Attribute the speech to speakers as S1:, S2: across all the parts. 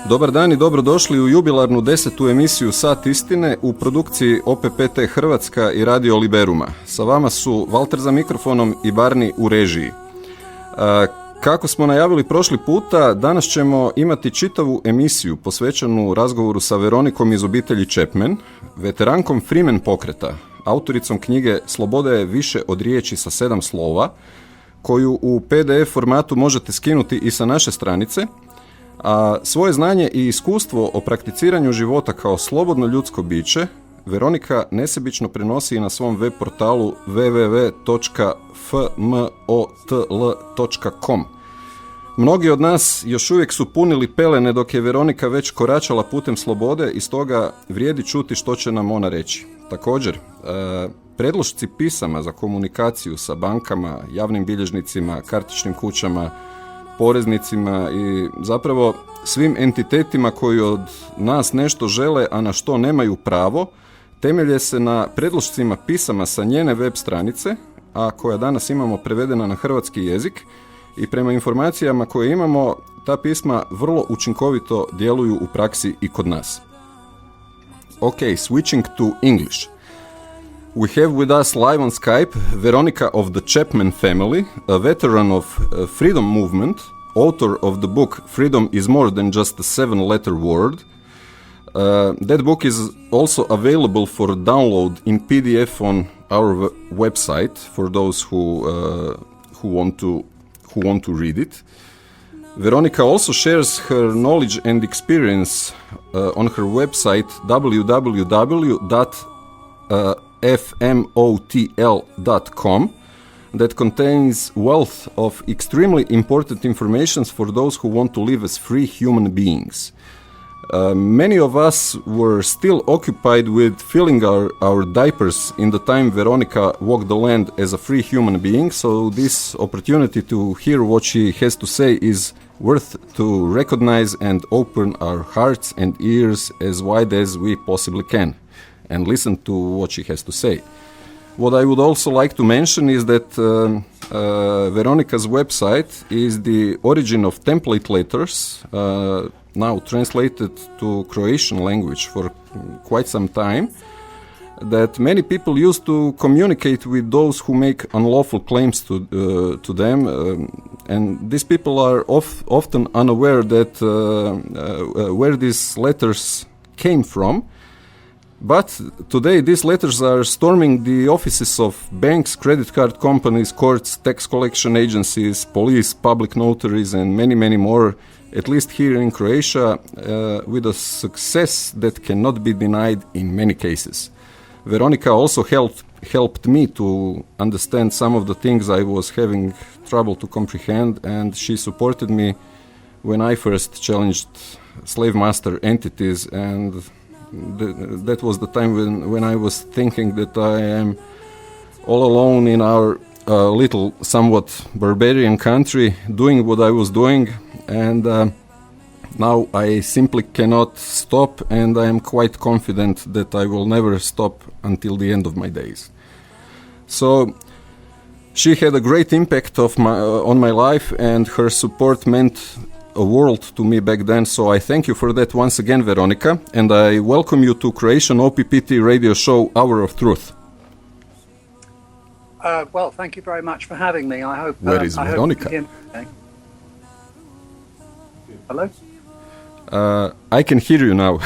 S1: Dobar dan i dobrodošli u jubilarnu 10. emisiju Sat istine u produkciji OPPT Hrvatska i radio Liberuma. Sa vama su Valter za mikrofonom i Barni u režiji. Kako smo najavili prošli puta, danas ćemo imati čitavu emisiju posvećenu razgovoru sa Veronikom iz obitelji Chapman, veterankom Freeman pokreta, autoricom knjige Sloboda je više od riječi sa 7 slova, koju u PDF formatu možete skinuti i sa naše stranice, a svoje znanje i iskustvo o prakticiranju života kao slobodno ljudsko biće Veronika nesebično prenosi i na svom web portalu www.fmotl.com. Mnogi od nas još uvijek su punili pelene dok je Veronika već koračala putem slobode i stoga vrijedi čuti što će nam ona reći. Također, predlošci pisama za komunikaciju sa bankama, javnim bilježnicima, kartičnim kućama, poreznicima i zapravo svim entitetima koji od nas nešto žele, a na što nemaju pravo, temelje se na predlošcima pisama sa njene web stranice, a koja danas imamo prevedena na hrvatski jezik i prema informacijama koje imamo, ta pisma vrlo učinkovito djeluju u praksi i kod nas. Ok, switching to English. We have with us live on Skype Veronica of the Chapman family, a veteran of freedom movement, author of the book Freedom is More Than Just a 7-Letter Word. That book is also available for download in PDF on our website for those who want to read it. Veronica also shares her knowledge and experience on her website www.fmotl.com that contains wealth of extremely important information for those who want to live as free human beings. Many of us were still occupied with filling our diapers in the time Veronica walked the land as a free human being, so this opportunity to hear what she has to say is worth to recognize and open our hearts and ears as wide as we possibly can and listen to what she has to say. What I would also like to mention is that Veronica's website is the origin of template letters, now translated to Croatian language for quite some time, that many people use to communicate with those who make unlawful claims to them, and these people are often unaware that where these letters came from. But today these letters are storming the offices of banks, credit card companies, courts, tax collection agencies, police, public notaries, and many, many more, at least here in Croatia, with a success that cannot be denied in many cases. Veronica also helped me to understand some of the things I was having trouble to comprehend, and she supported me when I first challenged slave master entities, and that was the time when I was thinking that I am all alone in our little, somewhat barbarian country, doing what I was doing, and now I simply cannot stop, and I am quite confident that I will never stop until the end of my days. So she had a great impact on my life, and her support meant a world to me back then, so I thank you for that once again, Veronica, and I welcome you to Croatian OPPT radio show Hour of Truth.
S2: Well, thank you very much for having me. I hope.
S1: Where is Veronica?
S2: Hello?
S1: I can hear you now.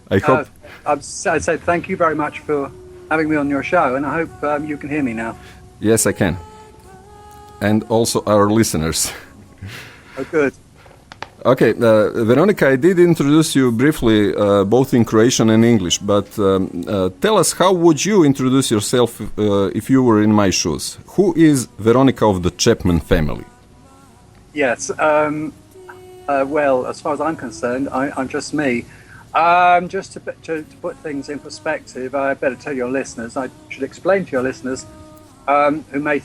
S1: I hope.
S2: I said thank you very much for having me on your show, and I hope you can hear me now.
S1: Yes, I can. And also our listeners.
S2: Oh, good.
S1: Okay, Veronica, I did introduce you briefly, both in Croatian and English, but tell us, how would you introduce yourself if you were in my shoes? Who is Veronica of the Chapman family?
S2: Yes, well, as far as I'm concerned, I'm just me. Just to put things in perspective, I better tell your listeners, I should explain to your listeners, who may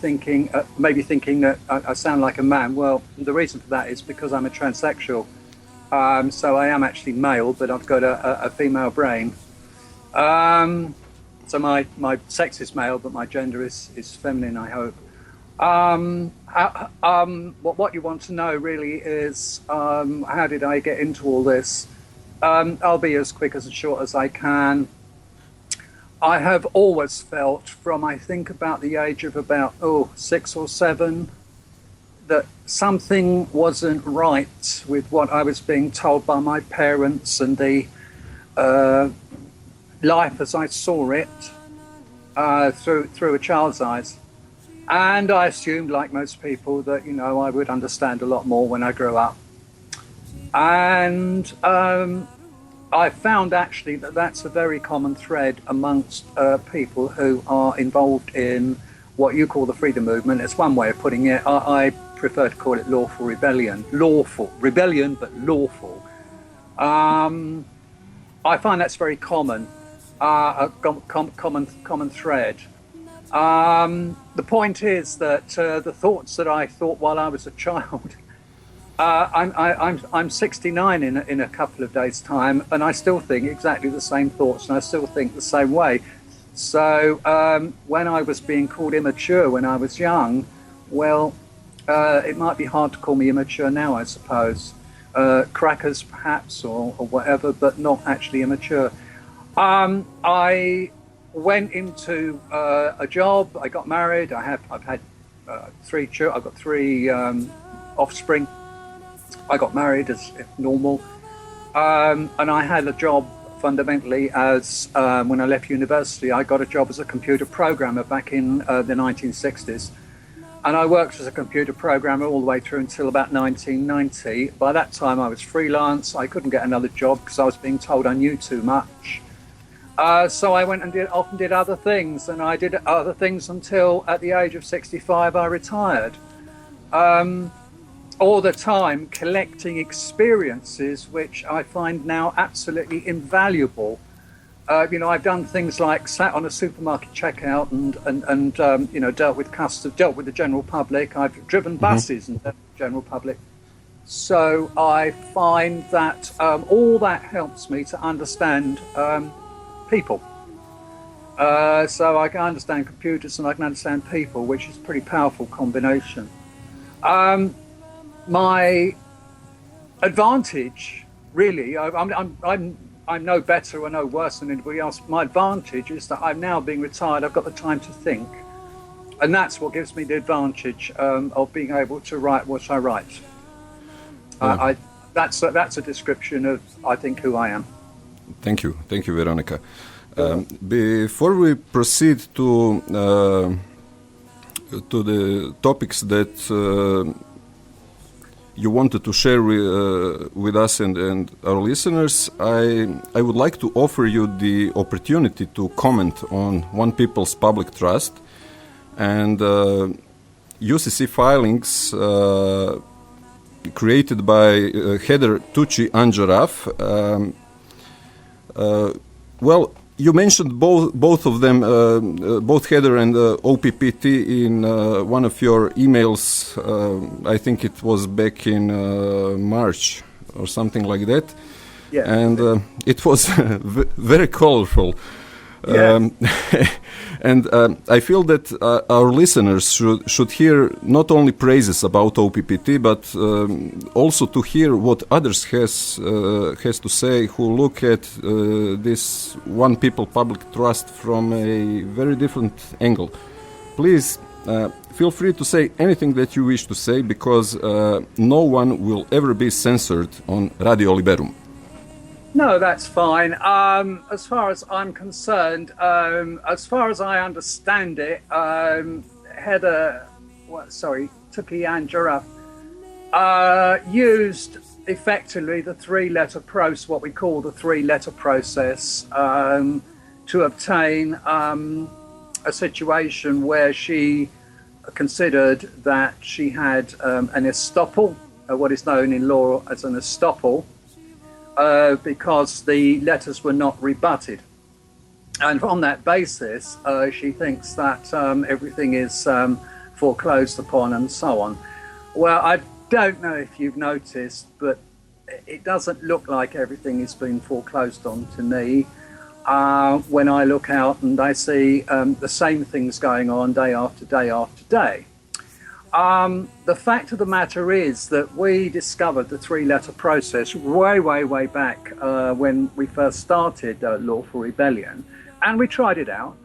S2: be thinking that I sound like a man. Well, the reason for that is because I'm a transsexual. So I am actually male, but I've got a female brain. So my sex is male, but my gender is feminine, I hope. What you want to know really is how did I get into all this? I'll be as quick as short as I can. I have always felt from I think about the age of about 6 or 7 that something wasn't right with what I was being told by my parents and the life as I saw it through a child's eyes. And I assumed, like most people, that, I would understand a lot more when I grew up. And I found actually that that's a very common thread amongst people who are involved in what you call the freedom movement. It's one way of putting it. I prefer to call it lawful rebellion. Lawful. Rebellion, but lawful. I find that's very common, a common thread. The point is that the thoughts that I thought while I was a child, I'm 69 in a couple of days' time, and I still think exactly the same thoughts, and I still think the same way. So when I was being called immature when I was young, well, it might be hard to call me immature now, I suppose. Crackers perhaps, or whatever, but not actually immature. I went into a job. I got married. I've had 3 children. I've got 3 offspring. I got married as normal, and I had a job fundamentally as when I left university. I got a job as a computer programmer back in the 1960s, and I worked as a computer programmer all the way through until about 1990. By that time, I was freelance. I couldn't get another job because I was being told I knew too much. So I went and often did other things, and I did other things until at the age of 65 I retired. All the time collecting experiences which I find now absolutely invaluable. I've done things like sat on a supermarket checkout and dealt with the general public. I've driven buses and dealt with the general public. So I find that all that helps me to understand people. So I can understand computers and I can understand people, which is a pretty powerful combination. My advantage, really, I'm no better or no worse than anybody else. My advantage is that I'm now being retired. I've got the time to think, and that's what gives me the advantage of being able to write what I write. That's a description of, I think, who I am.
S1: Thank you, Veronica. Before we proceed to the topics that you wanted to share with us and our listeners, I would like to offer you the opportunity to comment on One People's Public Trust and UCC filings created by Heather Tucci Anjaraf. Well, you mentioned both of them, both Heather and OPPT, in one of your emails. I think it was back in March or something like that.
S2: Yeah.
S1: And it was very colorful.
S2: Yeah.
S1: And I feel that our listeners should hear not only praises about OPPT, but also to hear what others has to say who look at this One People Public Trust from a very different angle. Please feel free to say anything that you wish to say, because no one will ever be censored on Radio Liberum.
S2: No, that's fine. As far as I'm concerned, as far as I understand it, Tuki Anjaraf used effectively the 3-letter process, what we call the 3-letter process, to obtain a situation where she considered that she had an estoppel, what is known in law as an estoppel, because the letters were not rebutted. And on that basis, she thinks that everything is foreclosed upon and so on. Well, I don't know if you've noticed, but it doesn't look like everything is being foreclosed on to me. When I look out and I see the same things going on day after day after day. The fact of the matter is that we discovered the three-letter process way back when we first started Lawful Rebellion, and we tried it out.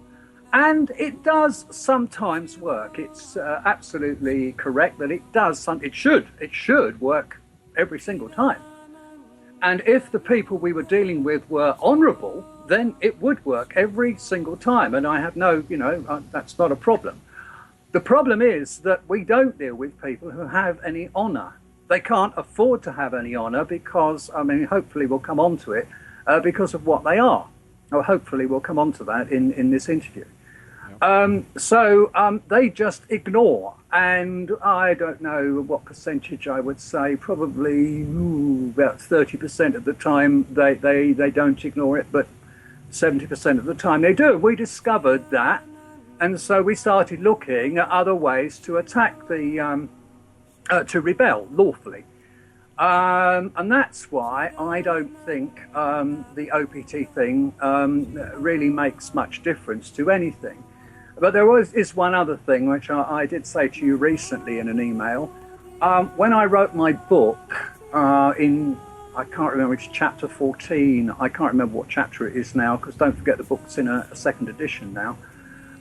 S2: And it does sometimes work. It's absolutely correct that it does. It should work every single time. And if the people we were dealing with were honourable, then it would work every single time. And I have no, that's not a problem. The problem is that we don't deal with people who have any honour. They can't afford to have any honour because, hopefully we'll come on to it, because of what they are. Or hopefully we'll come on to that in this interview. They just ignore, and I don't know what percentage I would say, probably about 30% of the time they don't ignore it, but 70% of the time they do. We discovered that, and so we started looking at other ways to attack to rebel lawfully. And that's why I don't think the OPT thing really makes much difference to anything. But there is one other thing which I did say to you recently in an email. When I wrote my book I can't remember, it's chapter 14. I can't remember what chapter it is now, because don't forget the book's in a second edition now.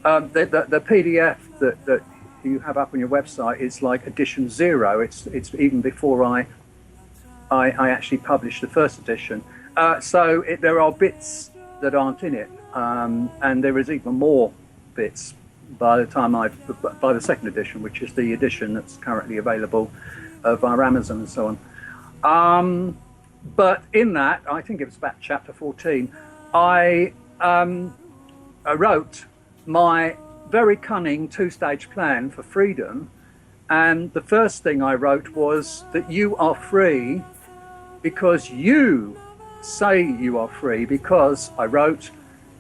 S2: The PDF that you have up on your website is like edition 0. It's even before I actually published the first edition. There are bits that aren't in it, and there is even more bits by the second edition, which is the edition that's currently available via Amazon and so on. But in that, I think it was about chapter 14, I wrote my very cunning two-stage plan for freedom. And the first thing I wrote was that you are free because you say you are free, because I wrote,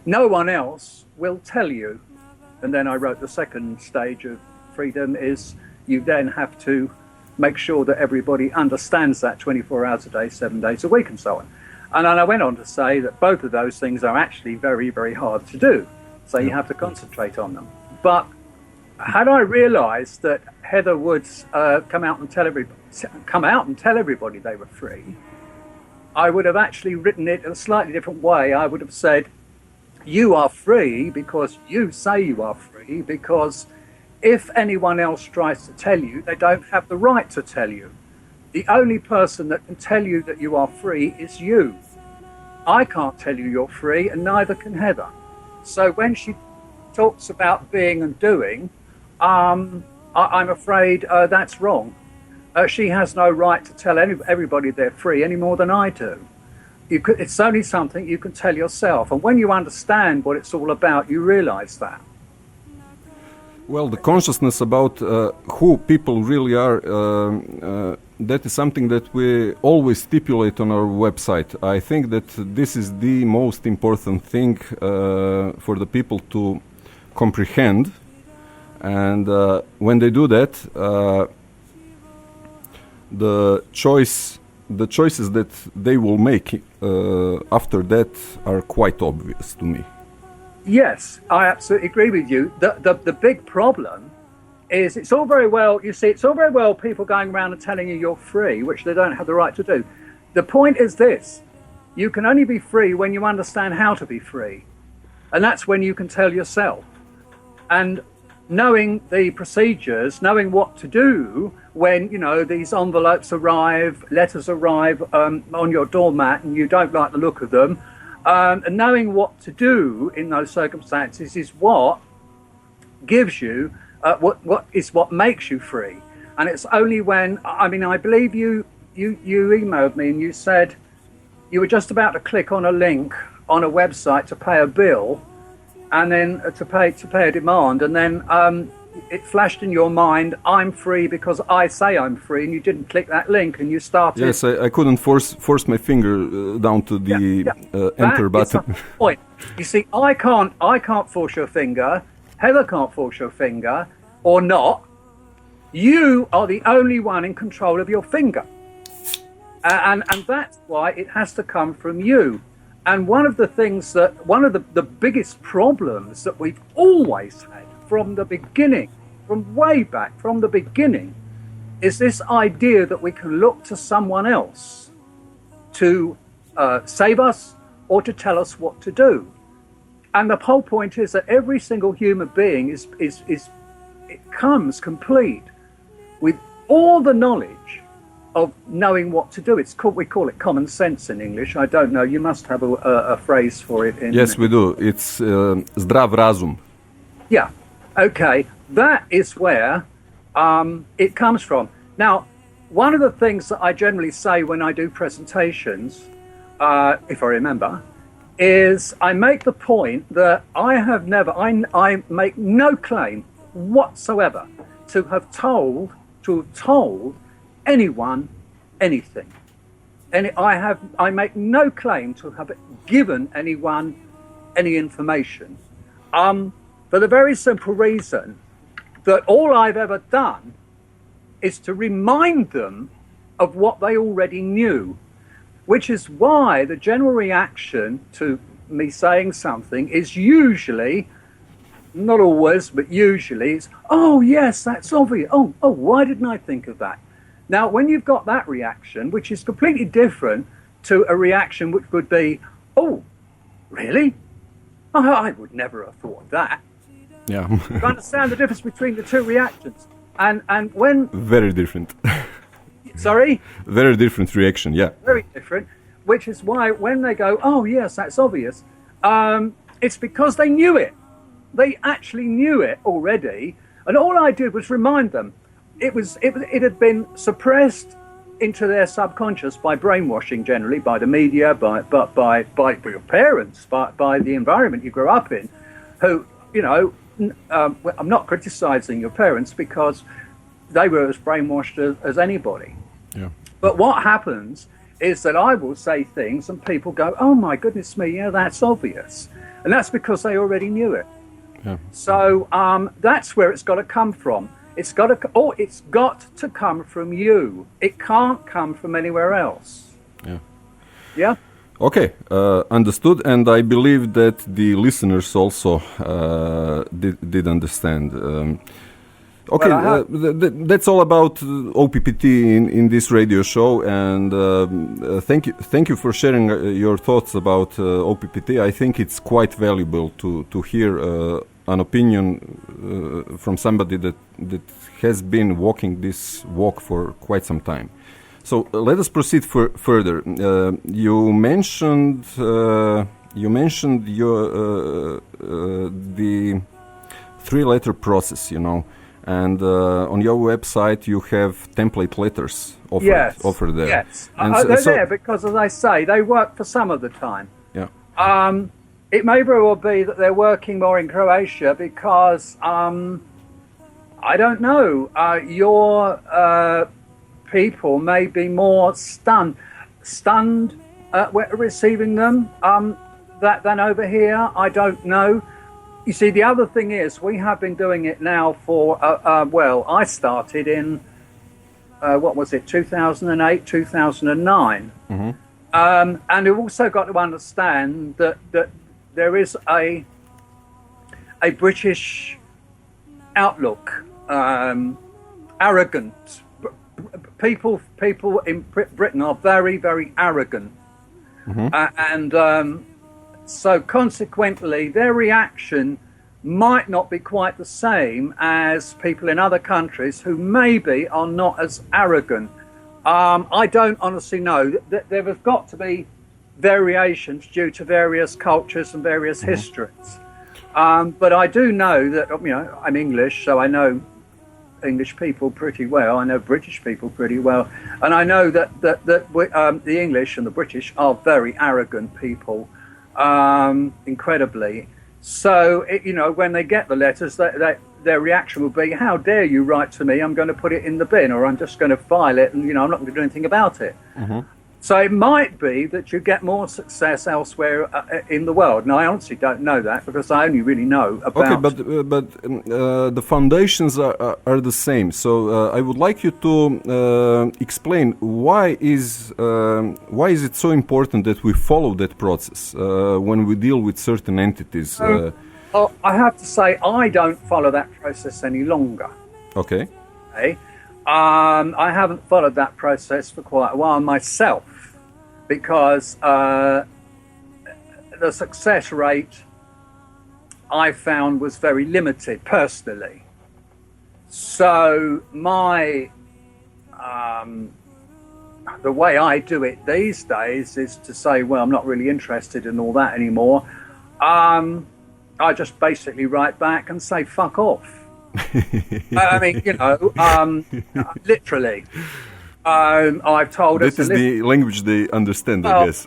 S2: no one else will tell you. And then I wrote the second stage of freedom is you then have to make sure that everybody understands that 24 hours a day, 7 days a week, and so on. And then I went on to say that both of those things are actually very, very hard to do. So you have to concentrate on them. But had I realized that Heather would come out and tell everybody they were free, I would have actually written it in a slightly different way. I would have said, you are free because you say you are free, because if anyone else tries to tell you, they don't have the right to tell you. The only person that can tell you that you are free is you. I can't tell you you're free, and neither can Heather. So when she talks about being and doing, I'm afraid that's wrong. She has no right to tell everybody they're free any more than I do. It's only something you can tell yourself. And when you understand what it's all about, you realize that.
S1: Well, the consciousness about who people really are, that is something that we always stipulate on our website. I think that this is the most important thing for the people to comprehend. And when they do that, the choices that they will make after that are quite obvious to me.
S2: Yes, I absolutely agree with you. The big problem is it's all very well, it's all very well people going around and telling you you're free, which they don't have the right to do. The point is this: you can only be free when you understand how to be free. And that's when you can tell yourself. And knowing the procedures, knowing what to do when, these envelopes arrive, letters arrive on your doormat and you don't like the look of them, and knowing what to do in those circumstances is what gives you, what makes you free. And it's only when, I believe you emailed me and you said you were just about to click on a link on a website to pay a bill, and then to pay a demand, and then it flashed in your mind, I'm free because I say I'm free, and you didn't click that link, and you started.
S1: Yes, I couldn't force my finger down to the enter button.
S2: That's the point. You see, I can't force your finger. Heather can't force your finger, or not. You are the only one in control of your finger, and that's why it has to come from you. And one of the biggest problems that we've always had from the beginning from way back, from the beginning, is this idea that we can look to someone else to save us or to tell us what to do. And the whole point is that every single human being it comes complete with all the knowledge of knowing what to do. We call it common sense in English. I don't know. You must have a phrase for it.
S1: Yes, we do. It's zdrav razum.
S2: Yeah. Okay. That is where it comes from. Now, one of the things that I generally say when I do presentations, if I remember, is I make the point that I make no claim whatsoever to have told anyone anything. I make no claim to have given anyone any information, for the very simple reason that all I've ever done is to remind them of what they already knew, which is why the general reaction to me saying something is usually, not always, but usually, it's, oh, yes, that's obvious. Oh, why didn't I think of that? Now, when you've got that reaction, which is completely different to a reaction which would be, oh, really? I would never have thought of that.
S1: Yeah.
S2: You understand the difference between the two reactions? And when...
S1: Very different.
S2: Sorry?
S1: Very different reaction, yeah.
S2: Very different, which is why when they go, oh, yes, that's obvious, it's because they knew it. They actually knew it already, and all I did was remind them. It had been suppressed into their subconscious by brainwashing, generally, by the media, by your parents, by the environment you grew up in, who, you know, I'm not criticizing your parents because they were as brainwashed as anybody.
S1: Yeah.
S2: But what happens is that I will say things and people go, oh my goodness me, yeah, that's obvious. And that's because they already knew it.
S1: Yeah.
S2: So that's where it's got to come from. It's got to come from you. It can't come from anywhere else.
S1: Yeah.
S2: Yeah?
S1: Okay, understood, and I believe that the listeners also did understand. Okay,
S2: Well,
S1: that's all about OPPT in this radio show, and thank you for sharing your thoughts about OPPT. I think it's quite valuable to hear an opinion from somebody that has been walking this walk for quite some time. So let us proceed further. You mentioned your the three-letter process, you know, and on your website you have template letters offered there.
S2: Yes,
S1: and
S2: they're there because, as I say, they work for some of the time.
S1: Yeah.
S2: It may very well be that they're working more in Croatia because I don't know. Your people may be more stunned receiving them than over here. I don't know. You see, the other thing is we have been doing it now for I started in 2008, 2009,
S1: Mm-hmm.
S2: and you've also got to understand that there is a British outlook, arrogant. People in Britain are very, very arrogant, and so consequently their reaction might not be quite the same as people in other countries who maybe are not as arrogant. I don't honestly know. There have got to be variations due to various cultures and various histories, but I do know that, you know, I'm English, so I know English people pretty well. I know British people pretty well, and I know that the English and the British are very arrogant people, incredibly. So you know, when they get the letters, their reaction will be, "How dare you write to me? I'm going to put it in the bin, or I'm just going to file it, and you know, I'm not going to do anything about it."
S1: Mm-hmm.
S2: So it might be that you get more success elsewhere in the world. Now, I honestly don't know that because I only really know about...
S1: Okay, but the foundations are the same. So I would like you to explain why is it so important that we follow that process when we deal with certain entities?
S2: I have to say I don't follow that process any longer.
S1: Okay.
S2: Okay. I haven't followed that process for quite a while myself because the success rate I found was very limited personally. So the way I do it these days is to say, well, I'm not really interested in all that anymore. I just basically write back and say, fuck off. I mean, literally. I've told us.
S1: That is the language they understand, I guess.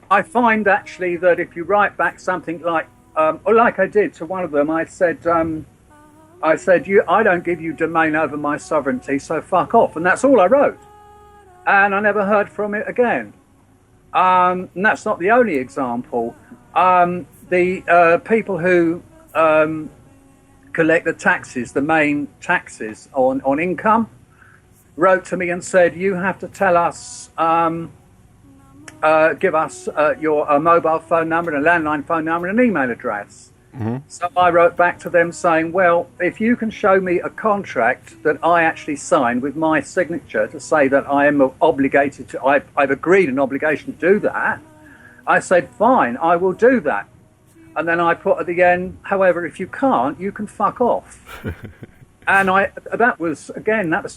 S2: I find actually that if you write back something like I did to one of them, I said, I don't give you domain over my sovereignty, so fuck off. And that's all I wrote. And I never heard from it again. And that's not the only example. The people who collect the taxes, the main taxes on income, wrote to me and said, you have to tell us, give us your mobile phone number and a landline phone number and an email address. Mm-hmm. So I wrote back to them saying, well, if you can show me a contract that I actually signed with my signature to say that I am obligated to, I've agreed an obligation to do that, I said, fine, I will do that. And then I put at the end, however, if you can't, you can fuck off. And that was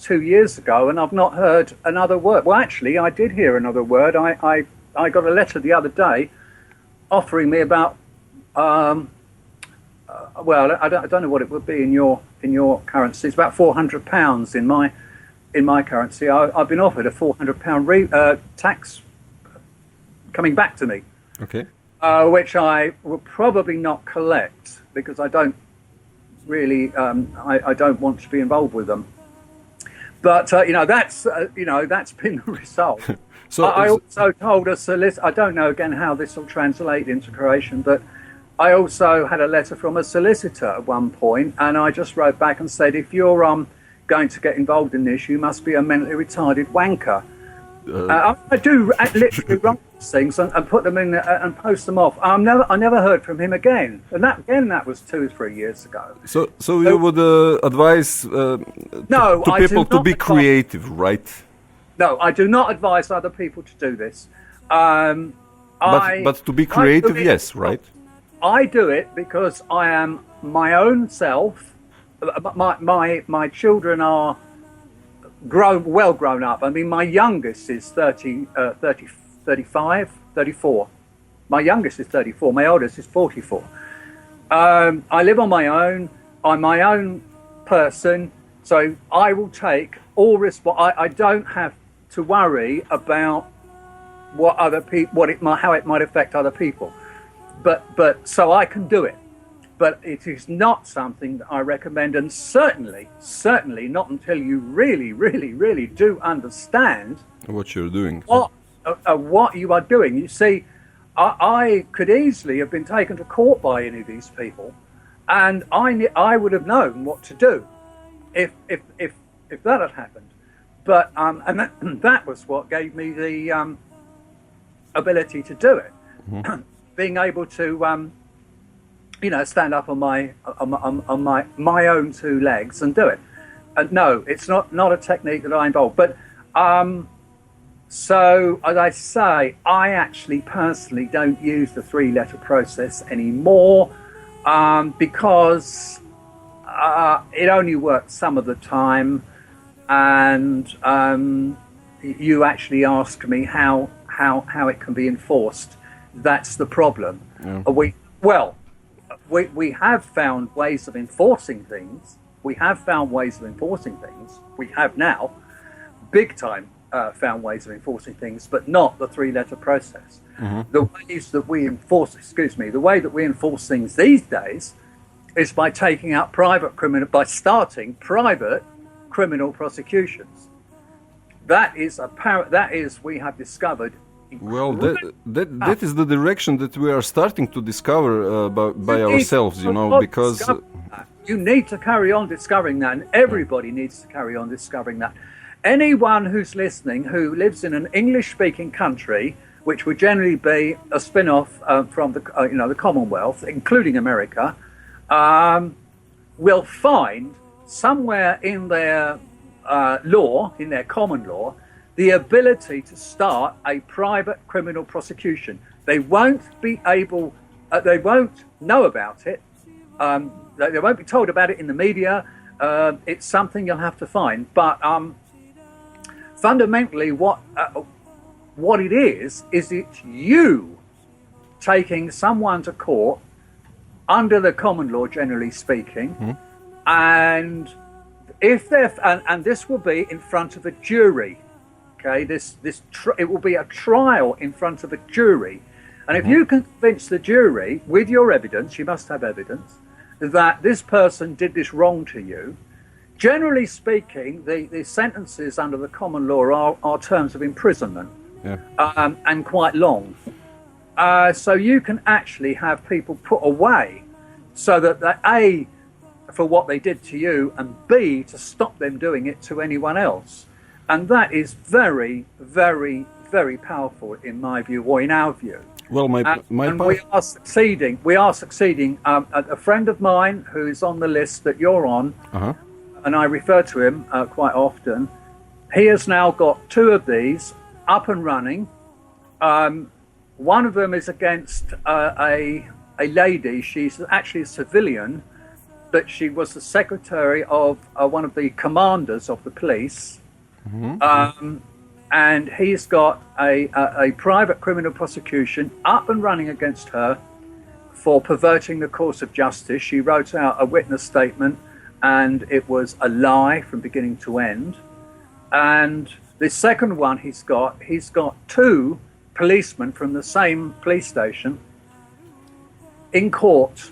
S2: 2 years ago, and I've not heard another word. Well, actually, I did hear another word. I got a letter the other day offering me about, I don't know what it would be in your currency. It's about £400 in my currency. I've been offered a £400 tax coming back to me. Okay. Which I will probably not collect because I don't really, I don't want to be involved with them. But that's been the result. So I also told a solicitor. I don't know again how this will translate into Croatian, but I also had a letter from a solicitor at one point, and I just wrote back and said, if you're going to get involved in this, you must be a mentally retarded wanker. I do literally write things and put them in and post them off. I never heard from him again, and that was 2 or 3 years ago.
S1: So you would advise to people to be creative, right?
S2: No, I do not advise other people to do this.
S1: But to be creative, yes, right?
S2: I do it because I am my own self. My children are well grown up. I mean, my youngest is 35, 34. My youngest is 34. My oldest is 44. I live on my own. I'm my own person. So I will take all I don't have to worry about what other people, how it might affect other people. But so I can do it. But it is not something that I recommend, and certainly not until you really, really, really do understand
S1: what you're doing.
S2: What you are doing. You see, I could easily have been taken to court by any of these people, and I would have known what to do if that had happened. But and that was what gave me the ability to do it. Mm-hmm. Being able to stand up on my own 2 legs and do it. And no, it's not a technique that I involve. But so as I say, I actually personally don't use the 3-letter process anymore because it only works some of the time. And you actually asked me how it can be enforced. That's the problem. Yeah. We have found ways of enforcing things. We have now, big time, found ways of enforcing things, but not the 3-letter process. Mm-hmm. The way that we enforce things these days is by starting private criminal prosecutions. That is we have discovered.
S1: Well, that is the direction that we are starting to discover by ourselves, because
S2: you need to carry on discovering that, and everybody needs to carry on discovering that. Anyone who's listening who lives in an English-speaking country, which would generally be a spin-off from the Commonwealth, including America, will find somewhere in their law, in their common law, the ability to start a private criminal prosecution. They won't be able, they won't know about it. They won't be told about it in the media. It's something you'll have to find. But fundamentally, what it is it's you taking someone to court under the common law, generally speaking, and if they're and this will be in front of a jury. Okay, it will be a trial in front of a jury, and if you convince the jury with your evidence, you must have evidence that this person did this wrong to you. Generally speaking, the sentences under the common law are terms of imprisonment, and quite long. So you can actually have people put away so that A, for what they did to you, and B, to stop them doing it to anyone else. And that is very, very, very powerful in my view, or in our view.
S1: Well,
S2: we are succeeding. We are succeeding. A friend of mine who's on the list that you're on, and I refer to him quite often, he has now got 2 of these up and running. One of them is against a lady. She's actually a civilian, but she was the secretary of one of the commanders of the police. And he's got a private criminal prosecution up and running against her for perverting the course of justice. She wrote out a witness statement, and it was a lie from beginning to end. And the second one he's got 2 policemen from the same police station in court,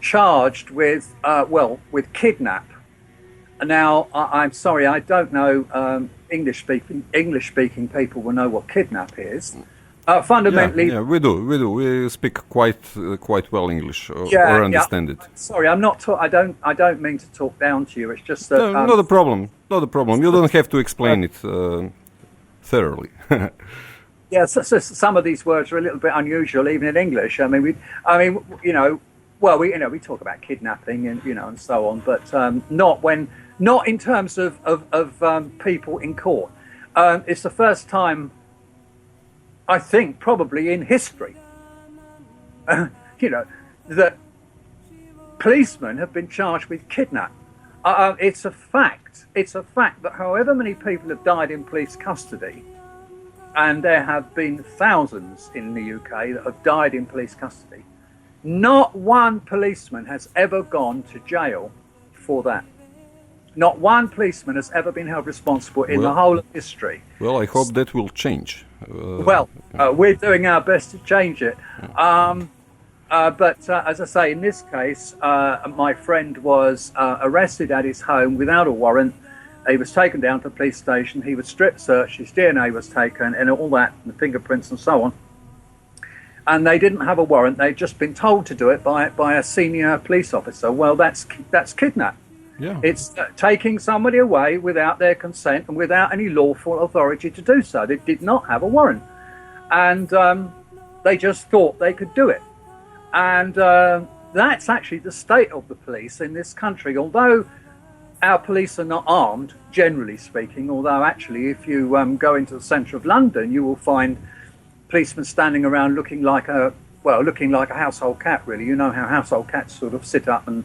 S2: charged with kidnap. Now, I'm sorry, I don't know. English speaking people will know what kidnap is. Fundamentally,
S1: we do. We speak quite well English or understand it.
S2: Sorry, I'm not. I don't mean to talk down to you. It's just that.
S1: No, not a problem. Not a problem. You don't have to explain it thoroughly.
S2: Yeah, so some of these words are a little bit unusual, even in English. I mean, we talk about kidnapping and and so on, but not in terms of people in court. It's the first time, I think, probably in history, that policemen have been charged with kidnap. It's a fact. It's a fact that however many people have died in police custody, and there have been thousands in the UK that have died in police custody, not one policeman has ever gone to jail for that. Not one policeman has ever been held responsible in the whole of history.
S1: Well, I hope that will change.
S2: We're doing our best to change it. But as I say, in this case, my friend was arrested at his home without a warrant. He was taken down to the police station. He was strip searched. His DNA was taken and all that, and the fingerprints and so on. And they didn't have a warrant. They'd just been told to do it by a senior police officer. Well, that's kidnap.
S1: Yeah.
S2: It's taking somebody away without their consent and without any lawful authority to do so. They did not have a warrant. And they just thought they could do it. And that's actually the state of the police in this country. Although our police are not armed, generally speaking, although actually if you go into the centre of London, you will find policemen standing around looking like a household cat, really. You know how household cats sort of sit up and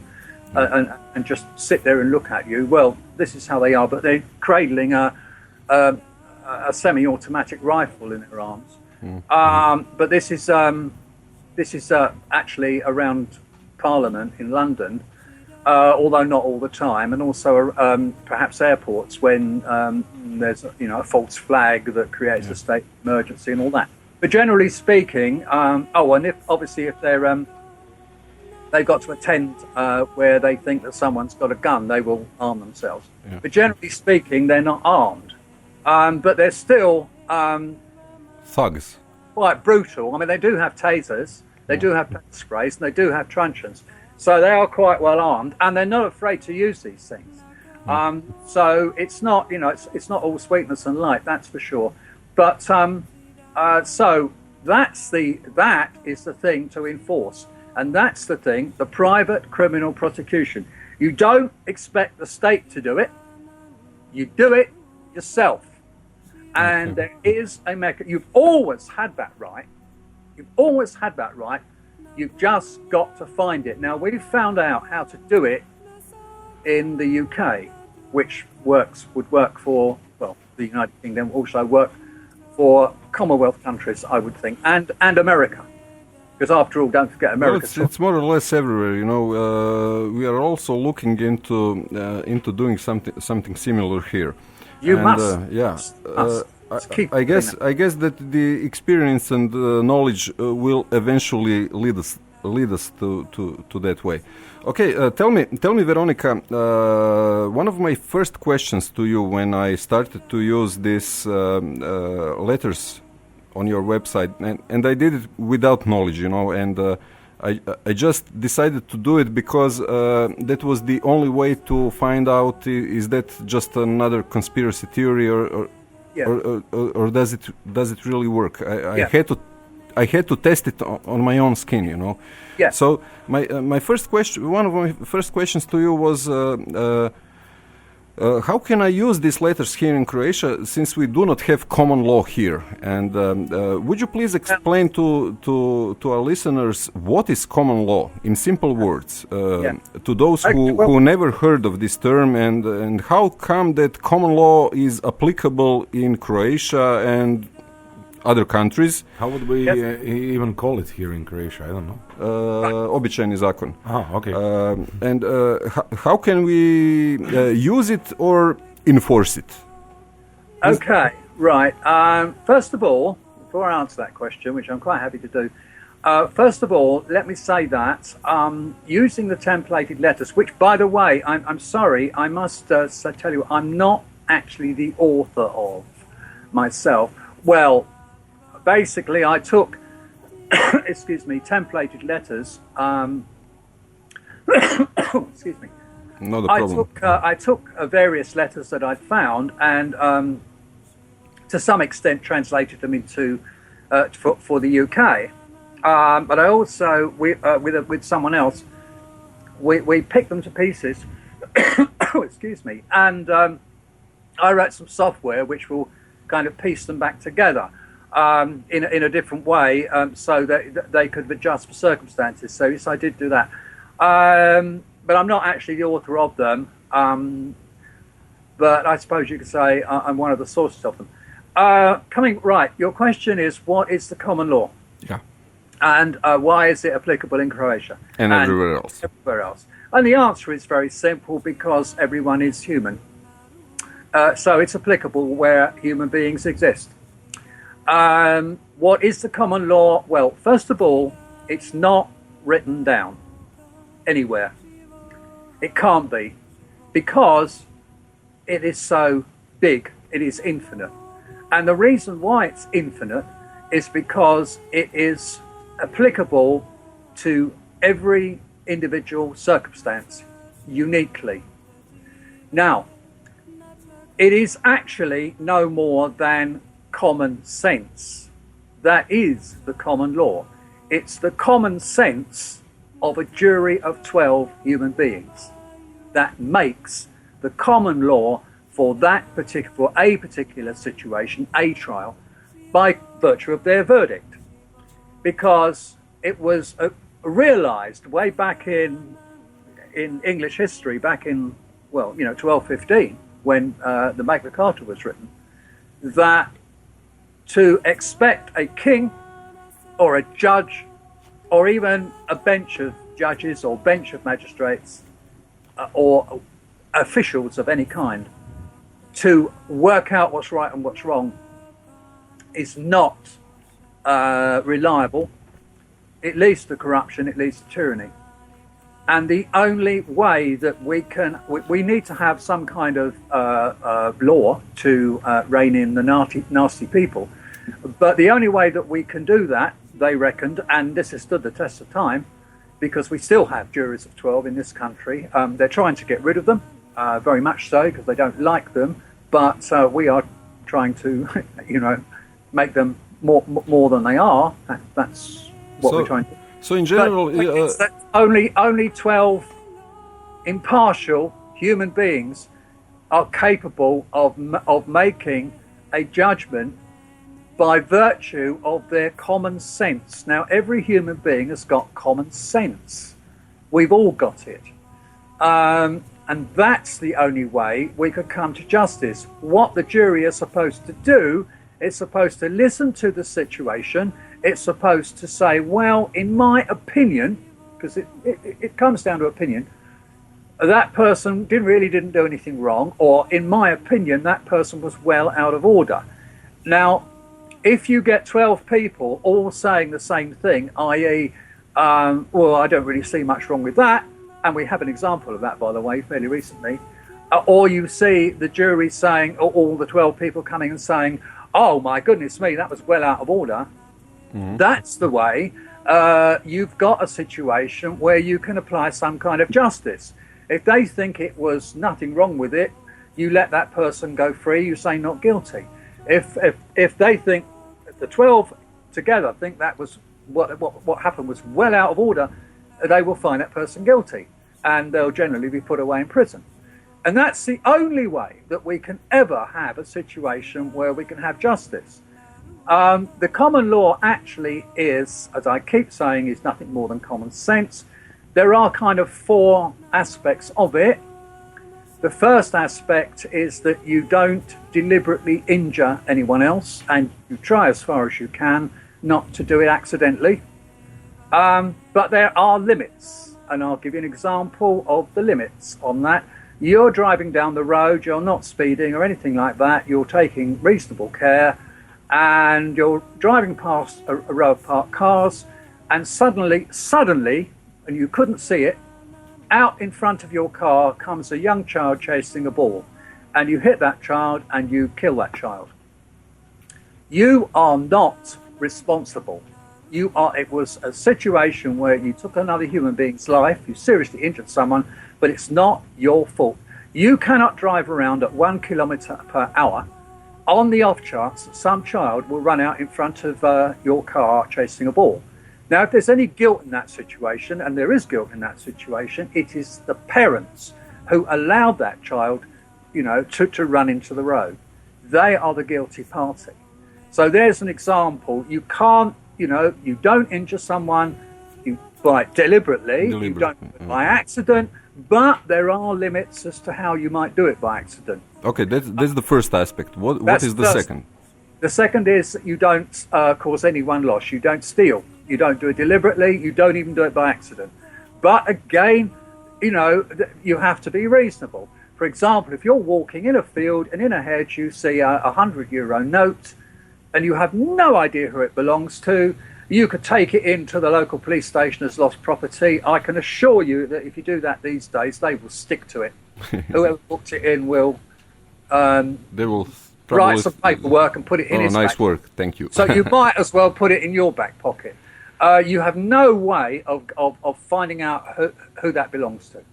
S2: just sit there and look at you. Well, this is how they are, but they're cradling a semi-automatic rifle in their arms. But this is actually around Parliament in London, although not all the time, and also perhaps airports when there's a false flag that creates a state of emergency and all that. But generally speaking, and if they've got to attend where they think that someone's got a gun, they will arm themselves. Yeah. But generally speaking, they're not armed, but they're still
S1: thugs.
S2: Quite brutal. I mean, they do have tasers, they do have pepper sprays, and they do have truncheons. So they are quite well armed, and they're not afraid to use these things. So it's not, it's not all sweetness and light, that's for sure. But so that is the thing to enforce, and that's the thing, the private criminal prosecution. You don't expect the state to do it. You do it yourself. And there is a mechanism. You've always had that right. You've always had that right. You've just got to find it. Now, we've found out how to do it in the UK, which would work for, well, the United Kingdom, also work for Commonwealth countries, I would think, and America. Because after all, don't forget America.
S1: Well, it's more or less everywhere. You know, we are also looking into doing something similar here.
S2: You must.
S1: Yeah.
S2: I
S1: guess that the experience and knowledge will eventually lead us to that way. Okay, tell me, Veronica. One of my first questions to you when I started to use these letters on your website, and I did it without knowledge, you know, and I just decided to do it because that was the only way to find out is that just another conspiracy theory or does it really work? I had to test it on my own skin, you know.
S2: Yeah.
S1: So my first question, one of my first questions to you was, how can I use these letters here in Croatia since we do not have common law here? And would you please explain to our listeners what is common law in simple words to those who never heard of this term, and how come that common law is applicable in Croatia and other countries?
S3: How would we even call it here in Croatia? I don't know.
S1: Običajni zakon.
S3: Okay.
S1: And how can we use it or enforce it?
S2: Okay, right. First of all, before I answer that question, which I'm quite happy to do, first of all, let me say that using the templated letters, which, by the way, I'm sorry, I must tell you, I'm not actually the author of myself. Well, basically, I took, templated letters. Excuse me.
S1: Not a problem.
S2: I took various letters that I'd found and, to some extent, translated them into for the UK. But I also, with someone else, we picked them to pieces. Excuse me, and I wrote some software which will kind of piece them back together in a different way, so that they could adjust for circumstances. So yes, I did do that, but I'm not actually the author of them. But I suppose you could say I'm one of the sources of them. Your question is, what is the common law?
S1: Yeah.
S2: And why is it applicable in Croatia
S1: and everywhere else?
S2: Everywhere else. And the answer is very simple: because everyone is human. So it's applicable where human beings exist. What is the common law? Well, first of all, it's not written down anywhere. It can't be, because it is so big, it is infinite. And the reason why it's infinite is because it is applicable to every individual circumstance uniquely. Now, it is actually no more than common sense. That is the common law. It's the common sense of a jury of 12 human beings that makes the common law for a particular situation, a trial, by virtue of their verdict. Because it was realized way back in English history, back in 1215, when the Magna Carta was written, that to expect a king or a judge or even a bench of judges or bench of magistrates or officials of any kind to work out what's right and what's wrong is not reliable. It leads to corruption, it leads to tyranny. And the only way that we need to have some kind of law to rein in the nasty people. But the only way that we can do that, they reckoned, and this has stood the test of time, because we still have juries of 12 in this country. They're trying to get rid of them, very much so, because they don't like them. But we are trying to, make them more than they are. That's what we're trying to do.
S1: So in general,
S2: only 12 impartial human beings are capable of making a judgment by virtue of their common sense. Now, every human being has got common sense. We've all got it. And that's the only way we could come to justice. What the jury is supposed to do, it's supposed to listen to the situation. It's supposed to say, well, in my opinion, because it comes down to opinion, that person didn't do anything wrong, or in my opinion, that person was well out of order. Now, if you get 12 people all saying the same thing, i.e., well, I don't really see much wrong with that, and we have an example of that, by the way, fairly recently, or you see the jury saying, or all the 12 people coming and saying, oh my goodness me, that was well out of order, that's the way you've got a situation where you can apply some kind of justice. If they think it was nothing wrong with it, you let that person go free, you say not guilty. If they think, the 12 together think that was what happened was well out of order, they will find that person guilty, and they'll generally be put away in prison. And that's the only way that we can ever have a situation where we can have justice. The common law actually is, as I keep saying, is nothing more than common sense. There are kind of four aspects of it. The first aspect is that you don't deliberately injure anyone else, and you try as far as you can not to do it accidentally. But there are limits, and I'll give you an example of the limits on that. You're driving down the road, you're not speeding or anything like that, you're taking reasonable care, and you're driving past a row of parked cars, and suddenly, and you couldn't see it, out in front of your car comes a young child chasing a ball, and you hit that child and you kill that child. You are not responsible. It was a situation where you took another human being's life, you seriously injured someone, but it's not your fault. You cannot drive around at 1 kilometre per hour on the off chance that some child will run out in front of your car chasing a ball. Now, if there's any guilt in that situation, and there is guilt in that situation, it is the parents who allowed that child, to run into the road. They are the guilty party. So there's an example. You can't, you don't injure someone deliberately, you don't do it by accident, but there are limits as to how you might do it by accident.
S1: Okay, that's the first aspect. What is the second?
S2: The second is that you don't cause anyone loss. You don't steal. You don't do it deliberately. You don't even do it by accident. But again, you have to be reasonable. For example, if you're walking in a field and in a hedge, you see a €100 note and you have no idea who it belongs to, you could take it into the local police station as lost property. I can assure you that if you do that these days, they will stick to it. Whoever books it in will
S1: they will
S2: write some paperwork and put it in his
S1: nice
S2: back.
S1: Work, thank you.
S2: So you might as well put it in your back pocket. You have no way of finding out who that belongs to.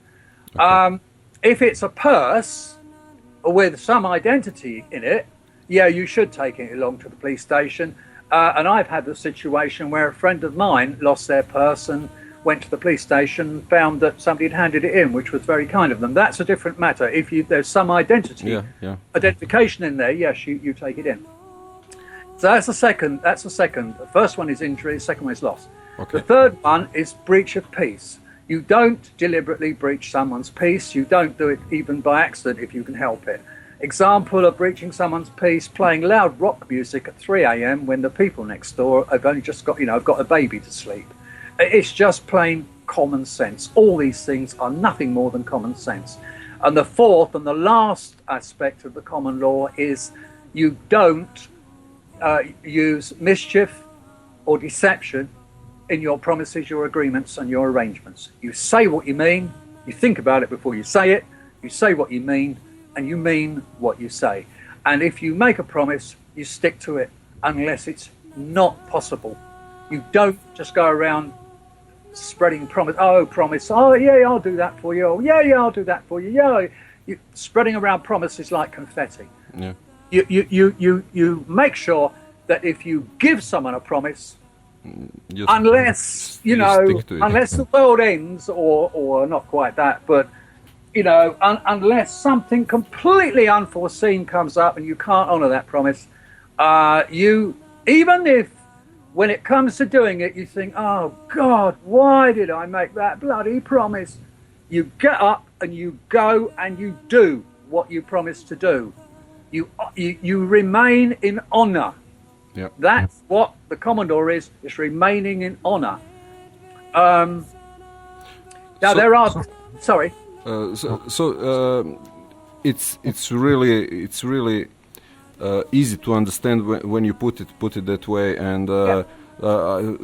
S2: Okay. If it's a purse with some identity in it, yeah, you should take it along to the police station. And I've had the situation where a friend of mine lost their purse and went to the police station and found that somebody had handed it in, which was very kind of them. That's a different matter. If there's some identification in there, yes, you take it in. So that's the second. The first one is injury, the second one is loss.
S1: Okay.
S2: The third one is breach of peace. You don't deliberately breach someone's peace. You don't do it even by accident if you can help it. Example of breaching someone's peace: playing loud rock music at 3 a.m. when the people next door have only just got a baby to sleep. It's just plain common sense. All these things are nothing more than common sense. And the fourth and the last aspect of the common law is you don't use mischief or deception in your promises, your agreements and your arrangements. You say what you mean, you think about it before you say what you mean, and you mean what you say. And if you make a promise, you stick to it unless it's not possible. You don't just go around spreading promise. Oh yeah, I'll do that for you. Oh yeah, I'll do that for you. Yeah, spreading around promises like confetti.
S1: Yeah.
S2: You make sure that if you give someone a promise, unless the world ends, or not quite that, but unless something completely unforeseen comes up and you can't honour that promise, even if when it comes to doing it, you think, oh God, why did I make that bloody promise? You get up and you go and you do what you promised to do. You remain in honour.
S1: Yep.
S2: That's what the Commodore is remaining in honour. Now there are... Sorry.
S1: It's really easy to understand when you put it that way, and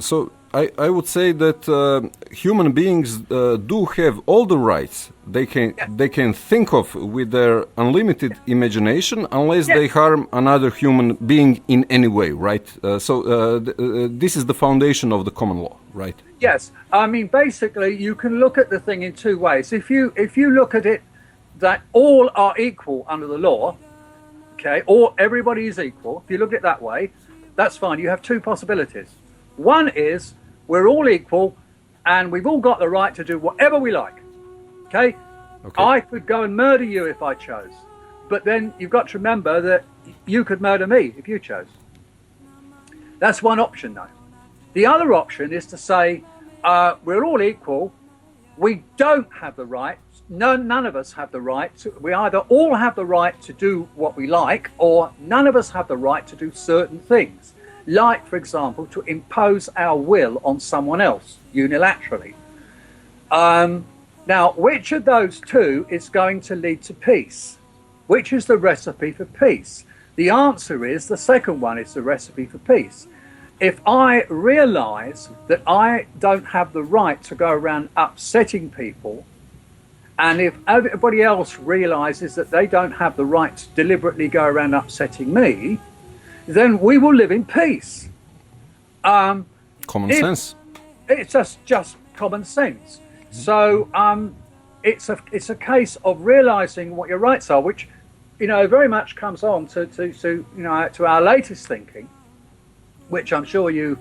S1: so I would say that human beings do have all the rights they can think of with their unlimited imagination, unless they harm another human being in any way, right? This is the foundation of the common law, right?
S2: Yes, I mean basically you can look at the thing in two ways. If you look at it that all are equal under the law, okay, or everybody is equal, if you look at it that way, that's fine. You have two possibilities. One is we're all equal and we've all got the right to do whatever we like. Okay? I could go and murder you if I chose. But then you've got to remember that you could murder me if you chose. That's one option though. The other option is to say we're all equal. We don't have the right. None of us have the right. We either all have the right to do what we like, or none of us have the right to do certain things. Like, for example, to impose our will on someone else unilaterally. Now, which of those two is going to lead to peace? Which is the recipe for peace? The answer is the second one is the recipe for peace. If I realise that I don't have the right to go around upsetting people, and if everybody else realises that they don't have the right to deliberately go around upsetting me, then we will live in peace.
S1: Common sense.
S2: It's just common sense. So it's a case of realising what your rights are, which very much comes on to our latest thinking, which I'm sure you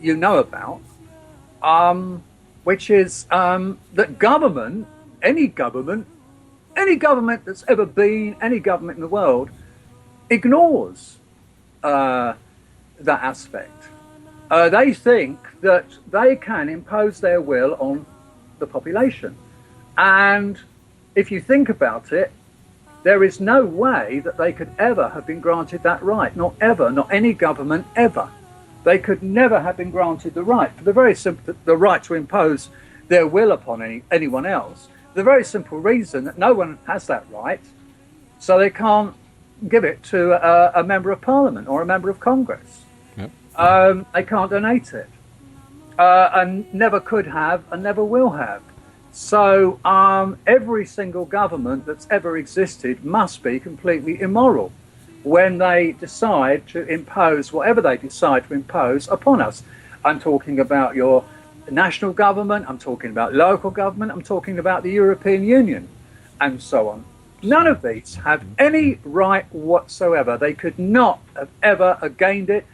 S2: know about, which is that government, any government that's ever been, any government in the world, ignores that aspect. They think that they can impose their will on the population. And if you think about it, there is no way that they could ever have been granted that right. Not ever, not any government ever. They could never have been granted the right. For the very simple, the right to impose their will upon anyone else. The very simple reason that no one has that right, so they can't give it to a member of parliament or a member of Congress.
S1: Yep.
S2: They can't donate it, and never could have and never will have. So every single government that's ever existed must be completely immoral when they decide to impose whatever they decide to impose upon us. I'm talking about your national government, I'm talking about local government, I'm talking about the European Union, and so on. None of these have any right whatsoever. They could not have ever gained it,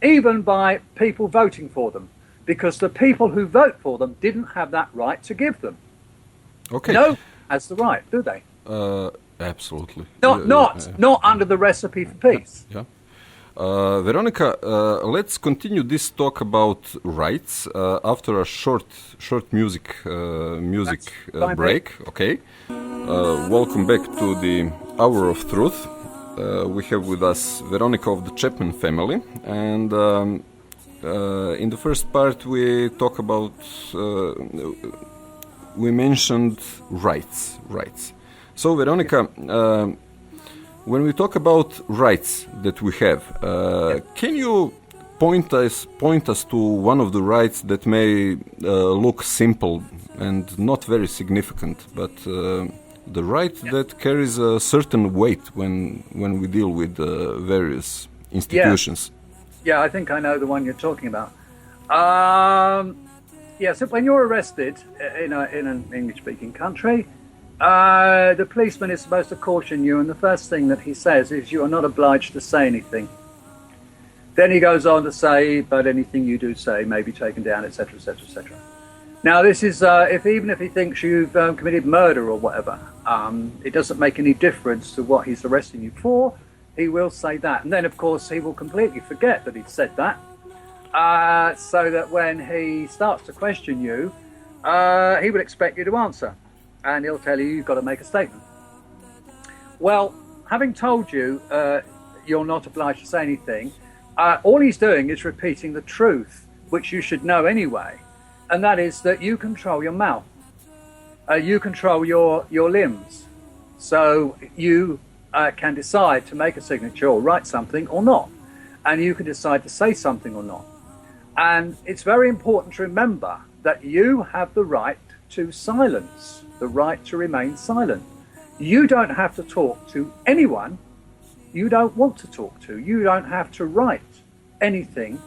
S2: even by people voting for them, because the people who vote for them didn't have that right to give them.
S1: Okay.
S2: No one has the right, do they?
S1: Absolutely.
S2: Not under the recipe for peace.
S1: Yeah. Veronica, let's continue this talk about rights after a short music break. Okay. Welcome back to the Hour of Truth. We have with us Veronica of the Chapman family, and in the first part we talk about we mentioned rights. So Veronica, when we talk about rights that we have, can you point us to one of the rights that may look simple and not very significant, but the right that carries a certain weight when we deal with various institutions?
S2: Yeah, I think I know the one you're talking about. So when you're arrested in an English-speaking country, the policeman is supposed to caution you, and the first thing that he says is you are not obliged to say anything. Then he goes on to say, but anything you do say may be taken down, etc., etc., etc. Now, this is even if he thinks you've committed murder or whatever, it doesn't make any difference to what he's arresting you for. He will say that, and then of course he will completely forget that he'd said that, so that when he starts to question you, he will expect you to answer, and he'll tell you you've got to make a statement. Well, having told you you're not obliged to say anything, all he's doing is repeating the truth, which you should know anyway, and that is that you control your mouth, you control your limbs, so you can decide to make a signature or write something or not, and you can decide to say something or not. And it's very important to remember that you have the right to silence, the right to remain silent. You don't have to talk to anyone you don't want to talk to. You don't have to write anything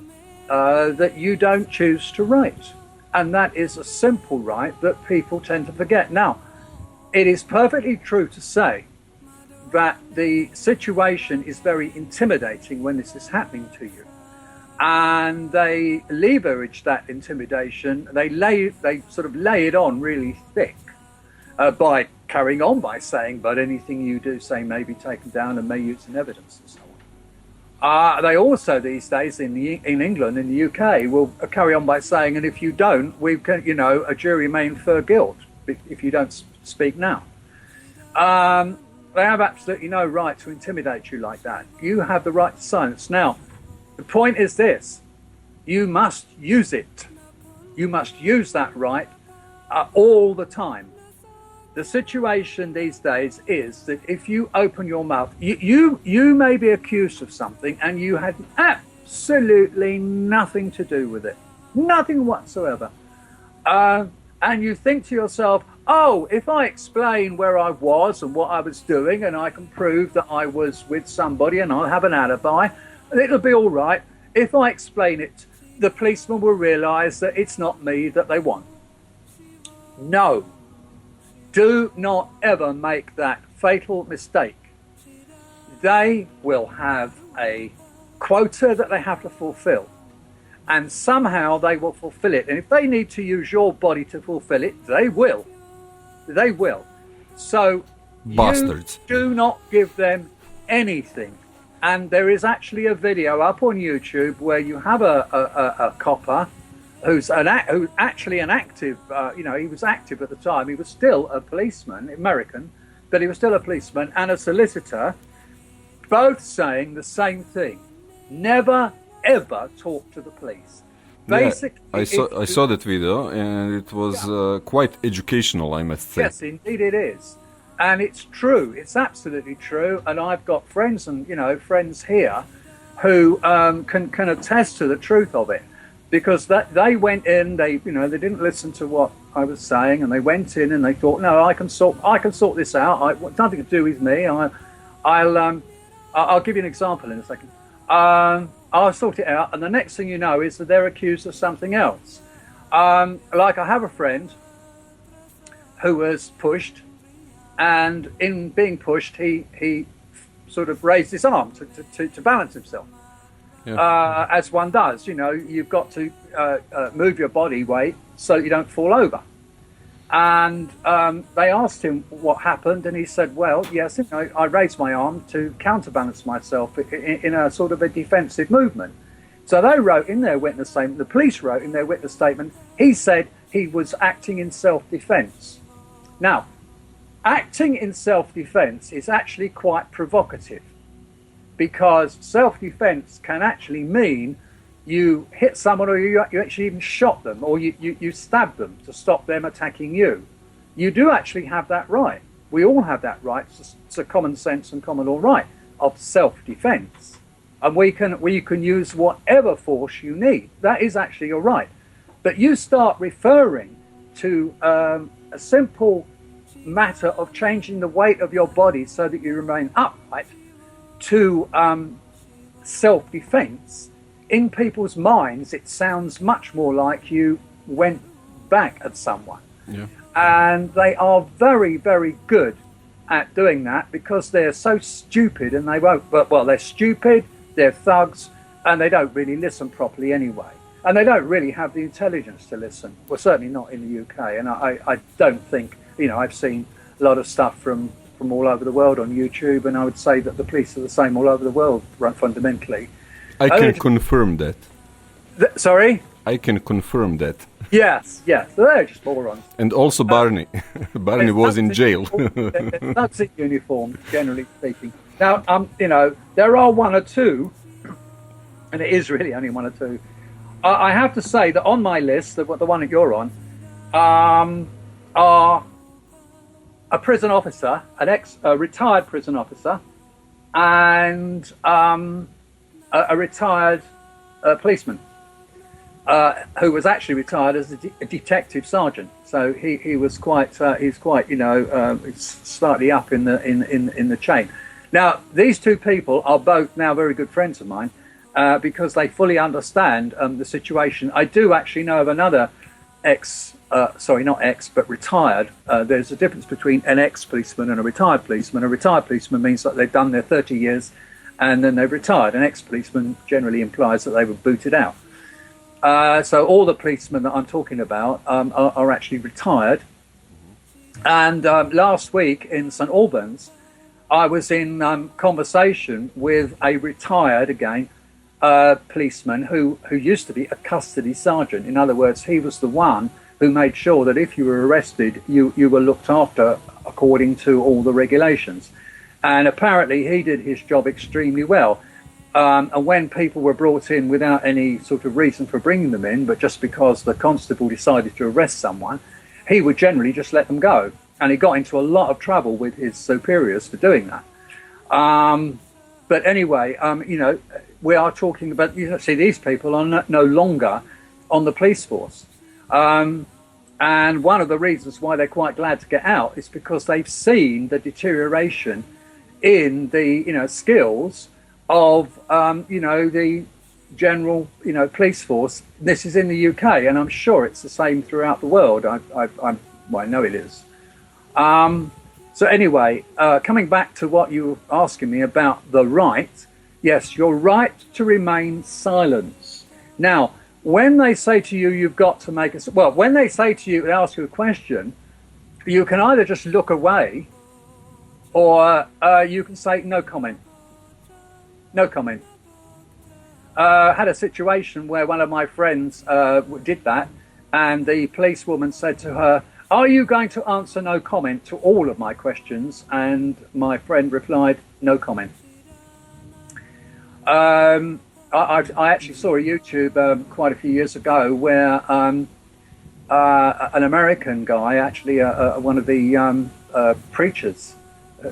S2: that you don't choose to write. And that is a simple right that people tend to forget. Now, it is perfectly true to say that the situation is very intimidating when this is happening to you. And they leverage that intimidation, they sort of lay it on really thick by carrying on by saying, but anything you do say may be taken down and may use in evidence and so on. They also these days in England, in the UK, will carry on by saying, and if you don't, a jury may infer guilt if you don't speak now. They have absolutely no right to intimidate you like that. You have the right to silence. Now, the point is this: you must use it. You must use that right all the time. The situation these days is that if you open your mouth, you may be accused of something and you had absolutely nothing to do with it, nothing whatsoever. And you think to yourself, oh, if I explain where I was and what I was doing and I can prove that I was with somebody and I'll have an alibi, it'll be all right. If I explain it, the policeman will realise that it's not me that they want. No. Do not ever make that fatal mistake. They will have a quota that they have to fulfill, and somehow they will fulfill it. And if they need to use your body to fulfill it, they will. They will. So
S1: Bastards.
S2: You do not give them anything. And there is actually a video up on YouTube where you have a copper who's actually an active, he was active at the time. He was still a policeman, American, but he was still a policeman and a solicitor, both saying the same thing. Never, ever talk to the police. Basically,
S1: I saw that video, and it was quite educational, I must say.
S2: Yes, indeed it is. And it's true. It's absolutely true. And I've got friends and, friends here who can attest to the truth of it. Because they went in, they didn't listen to what I was saying, and they went in and they thought, no, I can sort this out. It's nothing to do with me. I'll give you an example in a second. I'll sort it out, and the next thing you know is that they're accused of something else. Like I have a friend who was pushed, and in being pushed, he sort of raised his arm to balance himself. Yeah. As one does, you've got to move your body weight so you don't fall over. And they asked him what happened, and he said, well, yes, I raised my arm to counterbalance myself in a sort of a defensive movement. So they wrote in their witness statement, the police wrote in their witness statement, he said he was acting in self-defense. Now, acting in self-defense is actually quite provocative, because self-defense can actually mean you hit someone, or you actually even shot them, or you stab them to stop them attacking you. You do actually have that right. We all have that right. It's a common sense and common law right of self-defense. And we can use whatever force you need. That is actually your right. But you start referring to a simple matter of changing the weight of your body so that you remain upright to self-defense. In people's minds, it sounds much more like you went back at someone. Yeah. And they are very, very good at doing that because they're so stupid, and they won't. But well, they're stupid, they're thugs, and they don't really listen properly anyway. and they don't really have the intelligence to listen. Well, certainly not in the UK. And I don't think, I've seen a lot of stuff from all over the world on YouTube, and I would say that the police are the same all over the world, fundamentally.
S1: I can confirm that.
S2: Sorry?
S1: I can confirm that.
S2: Yes, they're just morons.
S1: And also Barney. Barney was in jail.
S2: There's nuts in uniform, generally speaking. Now, there are one or two, and it is really only one or two. I have to say that on my list, the one that you're on, are a prison officer, a retired prison officer, and a retired policeman. Who was actually retired as a detective sergeant, so he was quite slightly up in the chain. Now these two people are both now very good friends of mine because they fully understand the situation. I do actually know of another retired. There's a difference between an ex-policeman and a retired policeman. A retired policeman means that they've done their 30 years and then they've retired. An ex-policeman generally implies that they were booted out. So all the policemen that I'm talking about are actually retired. And last week in St Albans, I was in conversation with a retired, policeman who used to be a custody sergeant. In other words, he was the one who made sure that if you were arrested, you were looked after according to all the regulations. And apparently he did his job extremely well. And when people were brought in without any sort of reason for bringing them in, but just because the constable decided to arrest someone, he would generally just let them go. And he got into a lot of trouble with his superiors for doing that. But anyway, we are talking about, these people are no longer on the police force. And one of the reasons why they're quite glad to get out is because they've seen the deterioration in the, skills of the general police force. This is in the UK, and I'm sure it's the same throughout the world. I know it is. So anyway, coming back to what you were asking me about the right, yes, your right to remain silent. Now, when they say to you, you've got to make when they say to you, they ask you a question, you can either just look away, or you can say no comment. No comment. Had a situation where one of my friends did that, and the policewoman said to her, "Are you going to answer no comment to all of my questions?" And my friend replied, "No comment." I actually saw a YouTube quite a few years ago where an American guy, actually one of the preachers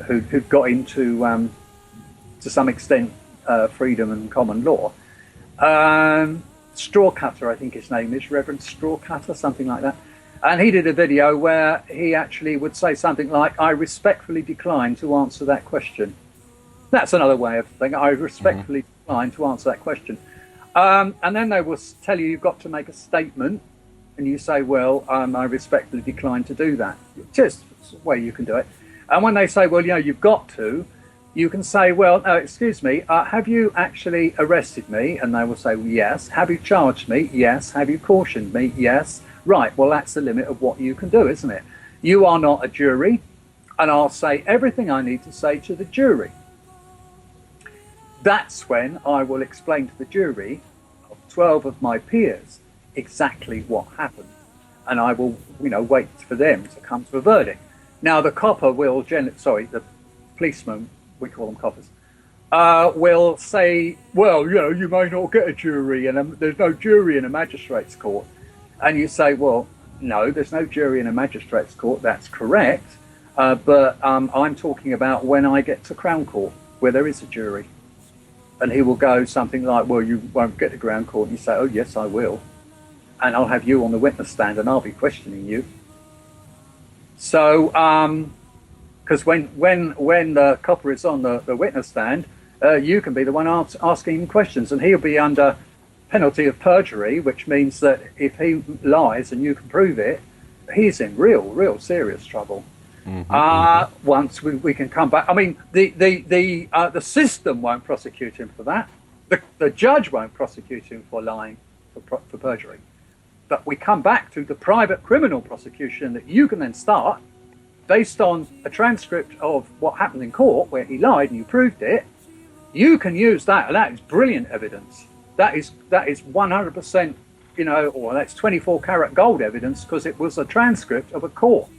S2: who got into, to some extent, freedom and common law. Strawcutter, I think his name is, Reverend Strawcutter, something like that. And he did a video where he actually would say something like, "I respectfully decline to answer that question." That's another way of saying, "I respectfully decline to answer that question." And then they will tell you you've got to make a statement, and you say, "Well, I respectfully decline to do that." Just a way you can do it. And when they say, "Well, you've got to," you can say, "Well, no, excuse me, have you actually arrested me?" And they will say, "Yes." "Have you charged me?" "Yes." "Have you cautioned me?" "Yes." "Right, well, that's the limit of what you can do, isn't it? You are not a jury, and I'll say everything I need to say to the jury." That's when I will explain to the jury of 12 of my peers exactly what happened. And I will, wait for them to come to a verdict. Now, the copper will, the policeman, we call them coppers, will say, "Well, you may not get a jury, and there's no jury in a magistrate's court." And you say, "Well, no, there's no jury in a magistrate's court." That's correct. But I'm talking about when I get to Crown Court, where there is a jury. And he will go something like, "Well, you won't get to Crown Court." And you say, "Oh, yes, I will. And I'll have you on the witness stand, and I'll be questioning you." So, because when the copper is on the witness stand, you can be the one asking him questions, and he'll be under penalty of perjury, which means that if he lies and you can prove it, he's in real serious trouble. Once we can come back, I mean, the system won't prosecute him for that. The judge won't prosecute him for lying for perjury. But we come back to the private criminal prosecution that you can then start based on a transcript of what happened in court where he lied and you proved it. You can use that, and that is brilliant evidence. That is 100%, or that's 24 karat gold evidence because it was a transcript of a court.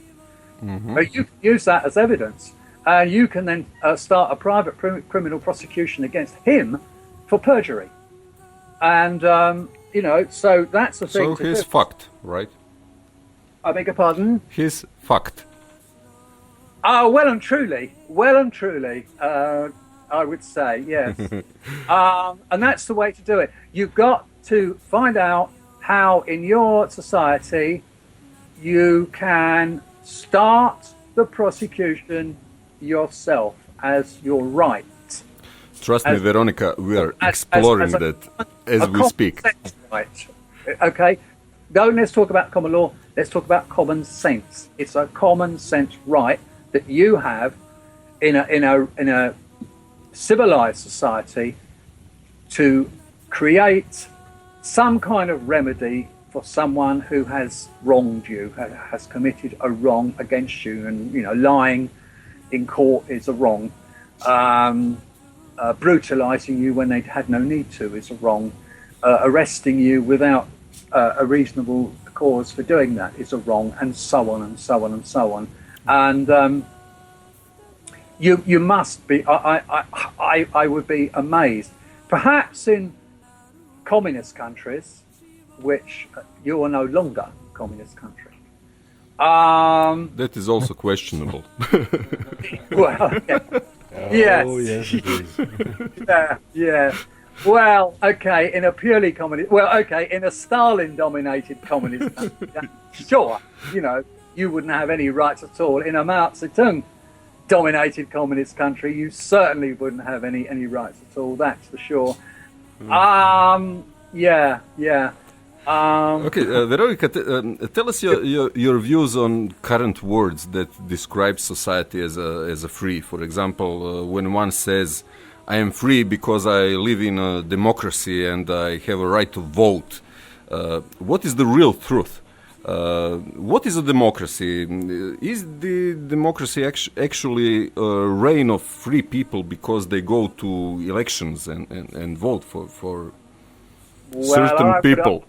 S1: Mm-hmm.
S2: But you can use that as evidence, and you can then start a private criminal prosecution against him for perjury. And so that's the thing.
S1: So he's fucked, right?
S2: I beg your pardon?
S1: He's fucked.
S2: Oh, well and truly, I would say, yes. And that's the way to do it. You've got to find out how in your society you can start the prosecution yourself as your right.
S1: Trust me, Veronica, we are exploring that as we speak.
S2: Right. Okay. Don't let's talk about common law. Let's talk about common sense. It's a common sense right that you have in a civilized society to create some kind of remedy for someone who has wronged you, has committed a wrong against you, and lying in court is a wrong. Brutalizing you when they had no need to is a wrong. Arresting you without a reasonable cause for doing that is a wrong, and so on and so on and so on. And you must be. I would be amazed. Perhaps in communist countries, which you are no longer communist country.
S1: That is also questionable.
S2: Well, yeah. Yes.
S3: Oh, yes, it is.
S2: Yeah. Well, okay, in a purely communist... Well, okay, in a Stalin-dominated communist country, sure, you wouldn't have any rights at all. In a Mao Zedong-dominated communist country, you certainly wouldn't have any rights at all, that's for sure. Yeah.
S1: Okay, Veronica, tell us your views on current words that describe society as a free. For example, when one says, "I am free because I live in a democracy and I have a right to vote," what is the real truth? What is a democracy? Is the democracy actually a reign of free people because they go to elections and vote for certain people?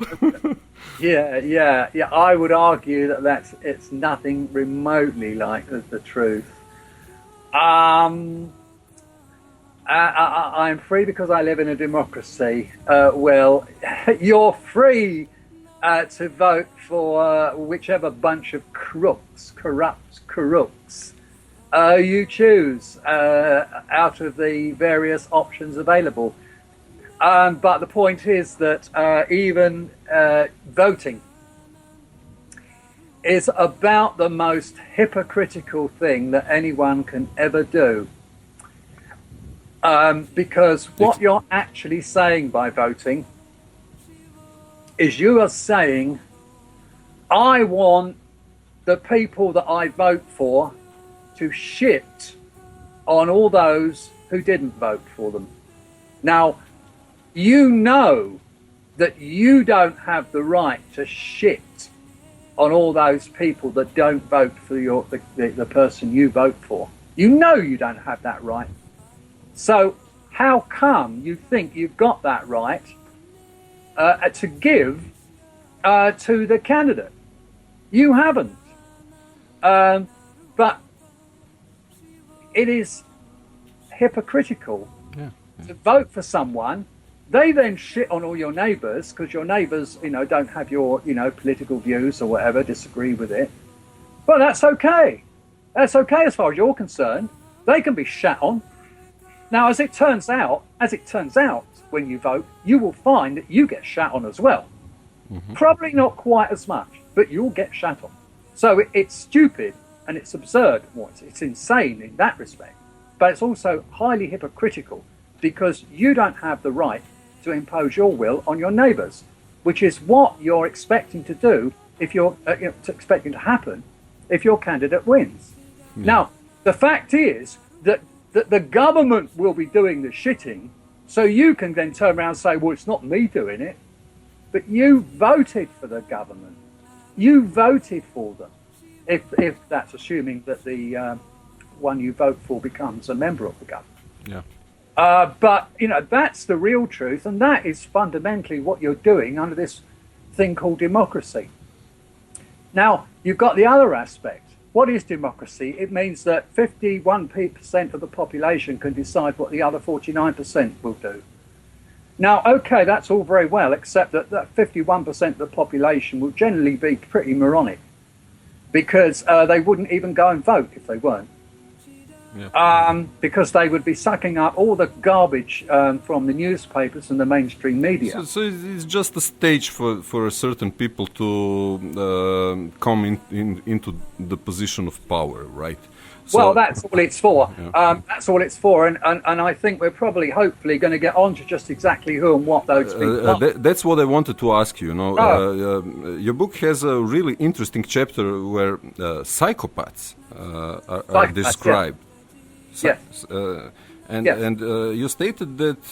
S2: Yeah. I would argue that it's nothing remotely like the truth. I'm free because I live in a democracy. Well, you're free to vote for whichever bunch of corrupt crooks you choose out of the various options available. But the point is that even voting is about the most hypocritical thing that anyone can ever do. Because what you're actually saying by voting is you are saying, I want the people that I vote for to shit on all those who didn't vote for them. Now, you know that you don't have the right to shit on all those people that don't vote for the person you vote for. You know you don't have that right. So how come you think you've got that right to give to the candidate? You haven't. But it is hypocritical to vote for someone. They then shit on all your neighbours because your neighbours, don't have your, political views or whatever, disagree with it. But that's okay. That's okay as far as you're concerned. They can be shat on. Now, as it turns out, when you vote, you will find that you get shat on as well. Mm-hmm. Probably not quite as much, but you'll get shat on. So it's stupid and it's absurd. It's insane in that respect. But it's also highly hypocritical because you don't have the right to impose your will on your neighbours, which is what you're expecting to do if you're expecting to happen if your candidate wins. Yeah. Now, the fact is that the government will be doing the shitting, so you can then turn around and say, well, it's not me doing it. but you voted for the government. You voted for them. If that's assuming that the one you vote for becomes a member of the government.
S1: Yeah.
S2: But, that's the real truth, and that is fundamentally what you're doing under this thing called democracy. Now, you've got the other aspect. What is democracy? It means that 51% of the population can decide what the other 49% will do. Now, okay, that's all very well, except that 51% of the population will generally be pretty moronic, because they wouldn't even go and vote if they weren't. Yeah. Because they would be sucking up all the garbage from the newspapers and the mainstream media.
S1: So it's just a stage for certain people to come into the position of power, right? So,
S2: well, that's all it's for.
S1: Yeah.
S2: That's all it's for, and I think we're probably, hopefully, going to get on to just exactly who and what those people are.
S1: That's what I wanted to ask you. Your book has a really interesting chapter where psychopaths are described.
S2: Yeah.
S1: And you stated that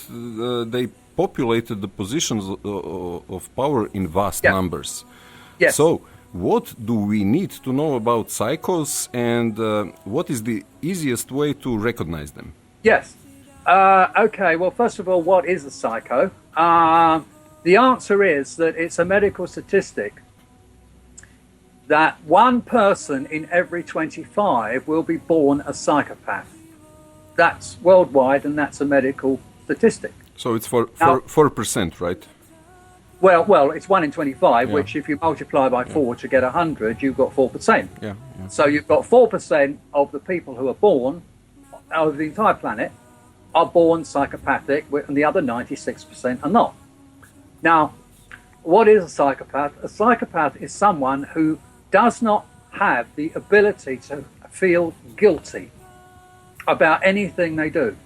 S1: they populated the positions of power in vast numbers.
S2: Yes.
S1: So, what do we need to know about psychos, and what is the easiest way to recognize them?
S2: Yes. Okay, well, first of all, what is a psycho? The answer is that it's a medical statistic that one person in every 25 will be born a psychopath. That's worldwide, and that's a medical statistic.
S1: So it's for 4%, right?
S2: Well, it's 1 in 25, which if you multiply by 4 to get 100, you've got 4%.
S1: Yeah.
S2: So you've got 4% of the people who are born, over the entire planet, are born psychopathic, and the other 96% are not. Now, what is a psychopath? A psychopath is someone who does not have the ability to feel guilty about anything they do.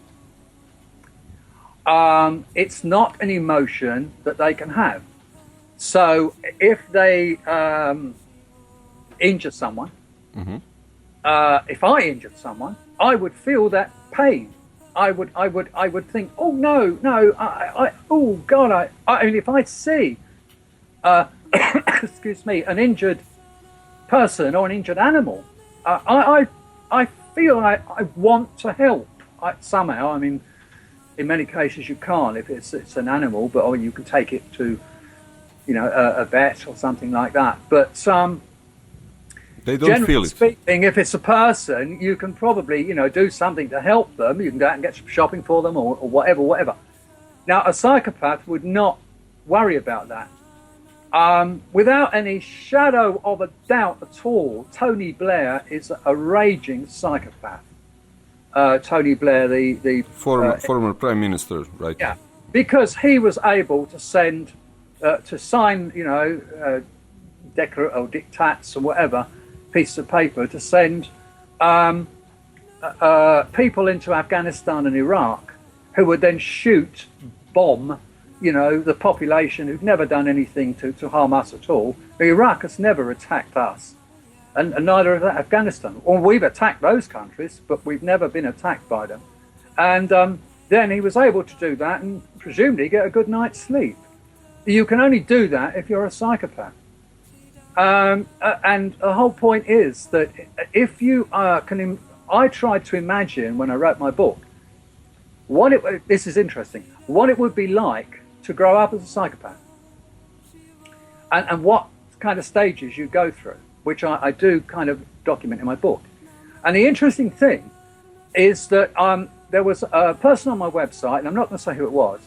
S2: It's not an emotion that they can have. So if they injure someone, if I injured someone, I would feel that pain. I would think, oh no, oh God, I mean, if I see, excuse me, an injured person or an injured animal, I feel I want to help somehow. I mean, in many cases you can't if it's an animal, but or you can take it to, a vet or something like that. But
S1: they don't feel it.
S2: Speaking, if it's a person, you can probably do something to help them. You can go out and get some shopping for them or whatever. Now, a psychopath would not worry about that. Without any shadow of a doubt at all, Tony Blair is a raging psychopath. Tony Blair, the
S1: former Prime Minister, right?
S2: Yeah, because he was able to sign, diktats or whatever, piece of paper to send people into Afghanistan and Iraq, who would then bomb, the population who'd never done anything to harm us at all. Iraq has never attacked us. And neither has Afghanistan. Well, we've attacked those countries, but we've never been attacked by them. And then he was able to do that and presumably get a good night's sleep. You can only do that if you're a psychopath. And the whole point is that if you can... I tried to imagine when I wrote my book, this is interesting, what it would be like to grow up as a psychopath. And what kind of stages you go through, which I do kind of document in my book. And the interesting thing is that there was a person on my website, and I'm not going to say who it was,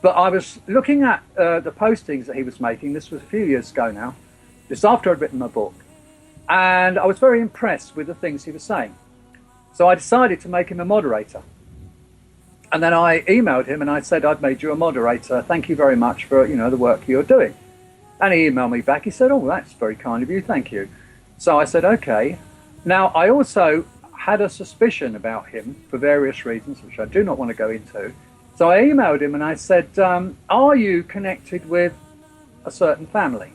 S2: but I was looking at the postings that he was making. This was a few years ago now, just after I'd written my book. And I was very impressed with the things he was saying. So I decided to make him a moderator. And then I emailed him and I said, I've made you a moderator. Thank you very much for, the work you're doing. And he emailed me back. He said, oh, that's very kind of you. Thank you. So I said, okay. Now, I also had a suspicion about him for various reasons, which I do not want to go into. So I emailed him and I said, are you connected with a certain family?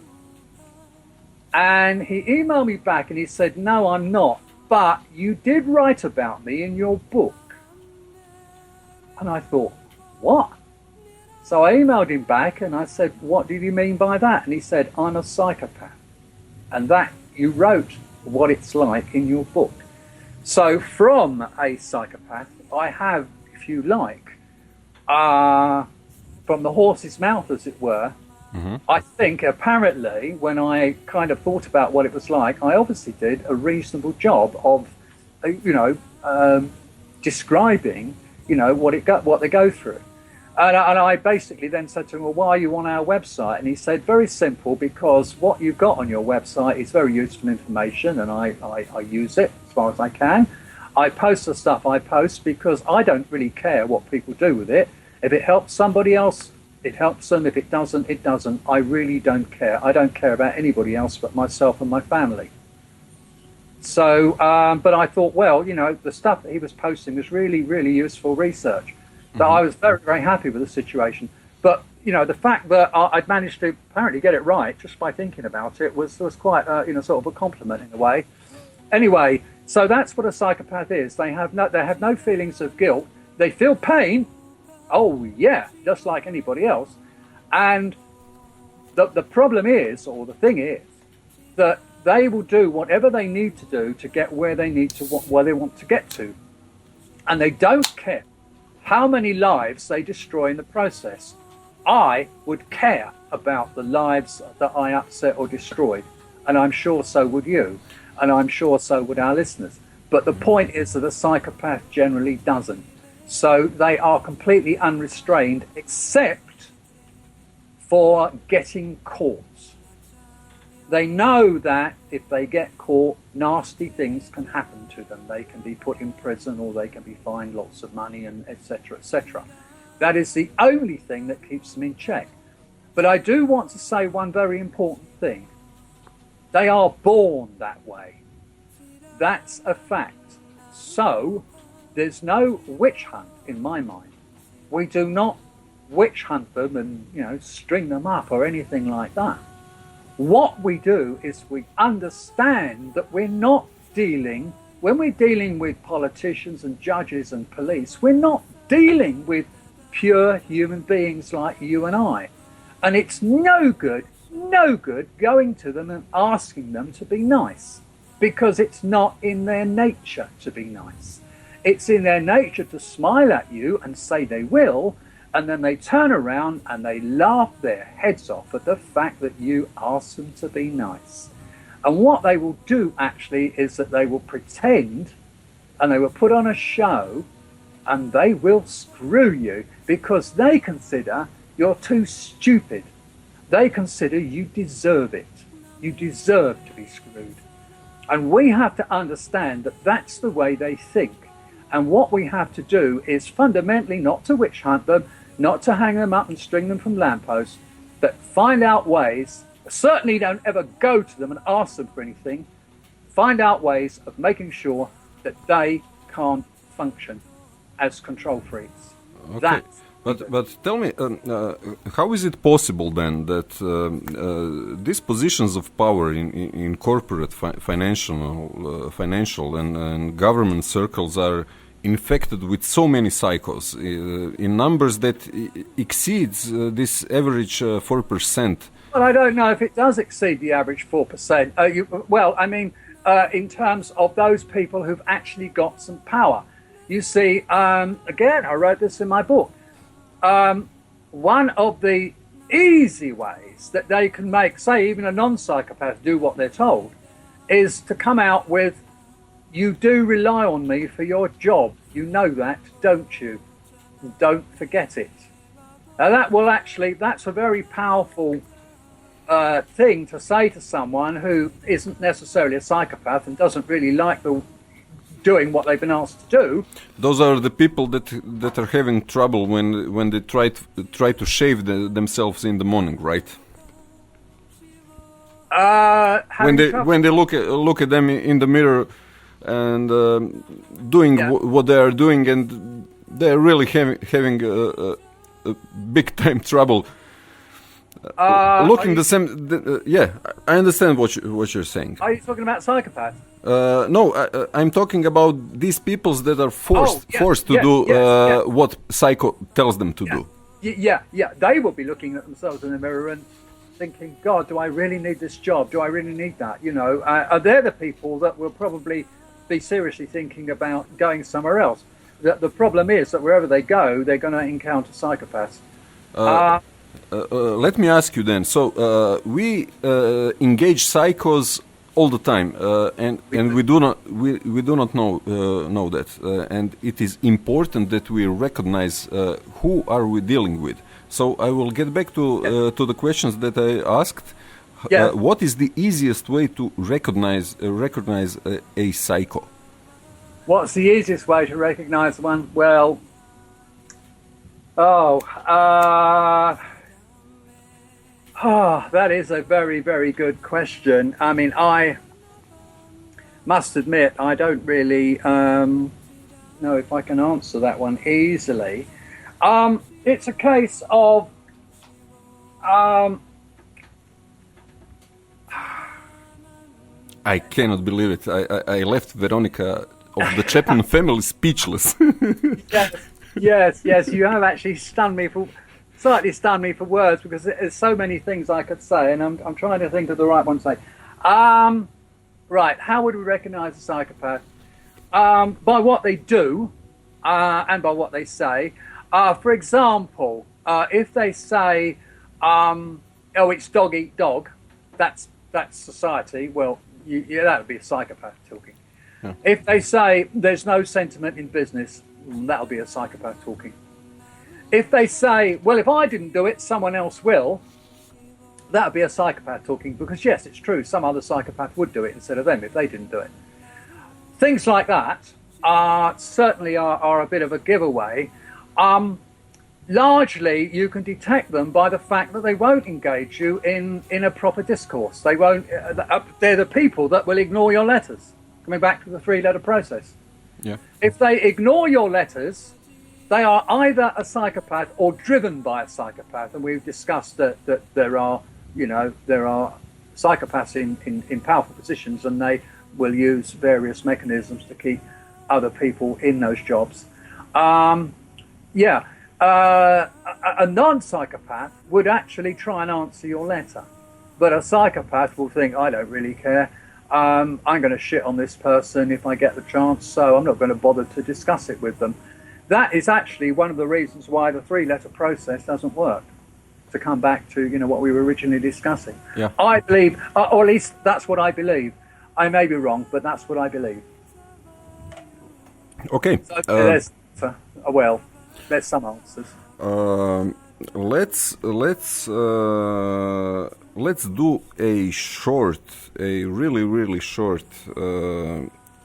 S2: And he emailed me back and he said, no, I'm not. But you did write about me in your book. And I thought, what? So I emailed him back and I said, what did you mean by that? And he said, I'm a psychopath. And that you wrote what it's like in your book. So from a psychopath, I have, if you like, from the horse's mouth, as it were, I think apparently when I kind of thought about what it was like, I obviously did a reasonable job of, describing, what they go through. And I basically then said to him, well, why are you on our website? And he said, very simple, because what you've got on your website is very useful information, and I use it as far as I can. I post the stuff I post because I don't really care what people do with it. If it helps somebody else, it helps them. If it doesn't, it doesn't. I really don't care. I don't care about anybody else but myself and my family. So, but I thought, well, the stuff that he was posting was really, really useful research. So I was very, very happy with the situation. But, the fact that I'd managed to apparently get it right just by thinking about it was quite, sort of a compliment in a way. Anyway, so that's what a psychopath is. They have no feelings of guilt. They feel pain. Oh, yeah, just like anybody else. And the problem is, or the thing is, that they will do whatever they need to do to get where they want to get to. And they don't care how many lives they destroy in the process. I would care about the lives that I upset or destroyed, and I'm sure so would you, and I'm sure so would our listeners. But the point is that a psychopath generally doesn't. So they are completely unrestrained, except for getting caught. They know that if they get caught, nasty things can happen to them. They can be put in prison, or they can be fined lots of money, and etc., etc. That is the only thing that keeps them in check. But I do want to say one very important thing. They are born that way. That's a fact. So there's no witch hunt in my mind. We do not witch hunt them and, string them up or anything like that. What we do is we understand that we're not dealing, when we're dealing with politicians and judges and police, we're not dealing with pure human beings like you and I. And it's no good going to them and asking them to be nice, because it's not in their nature to be nice. It's in their nature to smile at you and say they will, and then they turn around and they laugh their heads off at the fact that you ask them to be nice. And what they will do actually is that they will pretend, and they will put on a show, and they will screw you because they consider you're too stupid. They consider you deserve it. You deserve to be screwed. And we have to understand that that's the way they think. And what we have to do is fundamentally not to witch hunt them, not to hang them up and string them from lampposts, but find out ways. Certainly don't ever go to them and ask them for anything. Find out ways of making sure that they can't function as control freaks.
S1: Okay. But tell me, how is it possible then that these positions of power in corporate, financial and government circles are infected with so many psychos in numbers that exceeds this average 4%?
S2: Well, I don't know if it does exceed the average 4%. In terms of those people who've actually got some power. You see, again, I wrote this in my book. One of the easy ways that they can make, say, even a non-psychopath do what they're told, is to come out with, you do rely on me for your job. You know that, don't you? Don't forget it. Now that's a very powerful thing to say to someone who isn't necessarily a psychopath and doesn't really like doing what they've been asked to do.
S1: Those are the people that are having trouble when they try to shave themselves in the morning, right? When they look at them in the mirror and doing what they are doing, and they're really having a big time trouble. Looking the same, I understand what you're saying.
S2: Are you talking about psychopaths?
S1: No, I'm talking about these peoples that are forced to do what psycho tells them to do.
S2: Yeah, they will be looking at themselves in the mirror and thinking, God, do I really need this job? Do I really need that? You know, they're the people that will probably be seriously thinking about going somewhere else. The problem is that wherever they go, they're going to encounter psychopaths.
S1: Let me ask you then. So we engage psychos all the time, and we do not know that, and it is important that we recognize who are we dealing with. So I will get back to the questions that I asked.
S2: Yeah.
S1: What is the easiest way to recognize a psycho?
S2: What's the easiest way to recognize one? Well, that is a very, very good question. I mean, I must admit, I don't really know if I can answer that one easily. It's a case of
S1: I cannot believe it. I left Veronica of the Chapman family speechless.
S2: Yes. You have actually slightly stunned me for words, because there's so many things I could say, and I'm trying to think of the right one to say. Right, how would we recognize a psychopath? By what they do, and by what they say. For example, if they say, "Oh, it's dog eat dog," that's society. Well, that would be a psychopath talking. Yeah. If they say there's no sentiment in business, that'll be a psychopath talking. If they say, well, if I didn't do it, someone else will, that would be a psychopath talking, because yes, it's true, some other psychopath would do it instead of them if they didn't do it. Things like that certainly are a bit of a giveaway. Largely, you can detect them by the fact that they won't engage you in a proper discourse. They won't. They're the people that will ignore your letters. Coming back to the 3-letter process.
S1: Yeah.
S2: If they ignore your letters, they are either a psychopath or driven by a psychopath, and we've discussed that there are psychopaths in powerful positions, and they will use various mechanisms to keep other people in those jobs. A non-psychopath would actually try and answer your letter, but a psychopath will think, I don't really care. I'm going to shit on this person if I get the chance, so I'm not going to bother to discuss it with them. That is actually one of the reasons why the 3-letter process doesn't work. To come back to what we were originally discussing. Yeah. I believe, or at least that's what I believe. I may be wrong, but that's what I believe.
S1: Okay.
S2: So there's some answers.
S1: Let's do a really short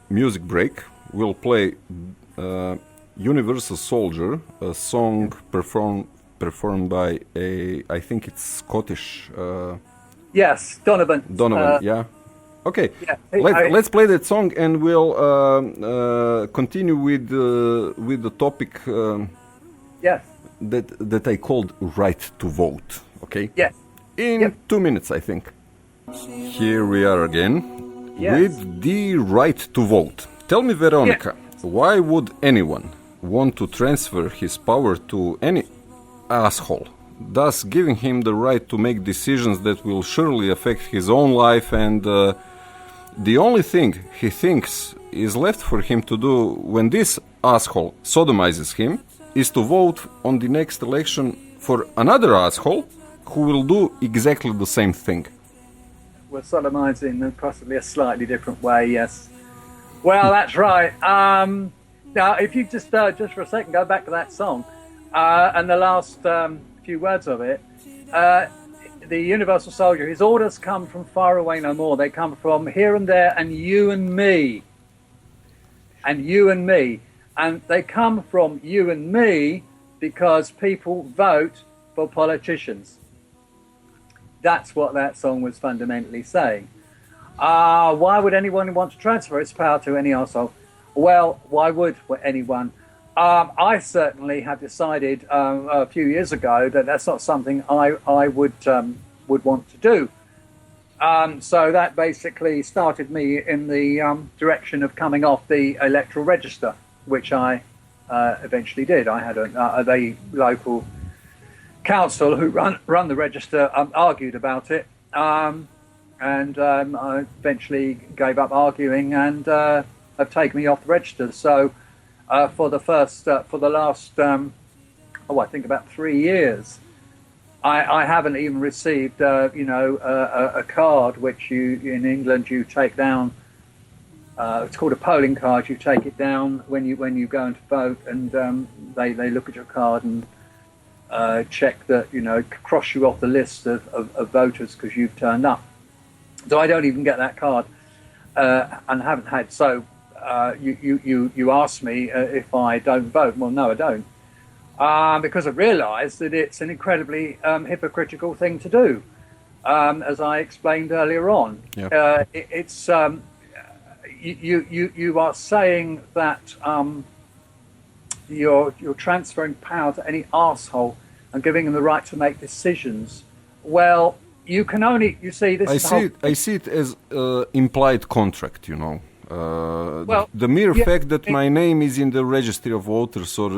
S1: music break. We'll play Universal Soldier, a song performed by I think it's Scottish.
S2: Yes, Donovan.
S1: Yeah. Okay.
S2: Yeah,
S1: let's play that song, and we'll continue with the topic.
S2: Yes.
S1: That I called right to vote. Okay.
S2: Yes.
S1: In 2 minutes, I think. Here we are again with the right to vote. Tell me, Veronica, why would anyone want to transfer his power to any asshole, thus giving him the right to make decisions that will surely affect his own life, and the only thing he thinks is left for him to do when this asshole sodomizes him is to vote on the next election for another asshole who will do exactly the same thing.
S2: We're sodomizing in possibly a slightly different way, yes. Well, that's right. Now, if you just for a second go back to that song and the last few words of it, the Universal Soldier, his orders come from far away no more. They come from here and there and you and me. And you and me. And they come from you and me because people vote for politicians. That's what that song was fundamentally saying. Why would anyone want to transfer its power to any arsehole? Well, why would anyone? I certainly have decided a few years ago that that's not something I would want to do. So that basically started me in the direction of coming off the electoral register, which I eventually did. I had the local council who run the register argued about it, and I eventually gave up arguing and have taken me off the register. So for the last I think about 3 years, I haven't even received a card which you in England you take down. It's called a polling card. You take it down when you go in to vote, and they look at your card and check that, cross you off the list of voters because you've turned up. So I don't even get that card, and haven't had. So you asked me if I don't vote. Well, no, I don't, because I realised that it's an incredibly hypocritical thing to do, as I explained earlier on.
S1: Yeah.
S2: It's you are saying that you're transferring power to any arsehole and giving them the right to make decisions. Well, you can only, you see, this
S1: I see it as implied contract,
S2: Well,
S1: the mere
S2: yeah,
S1: fact that my name is in the registry of voters or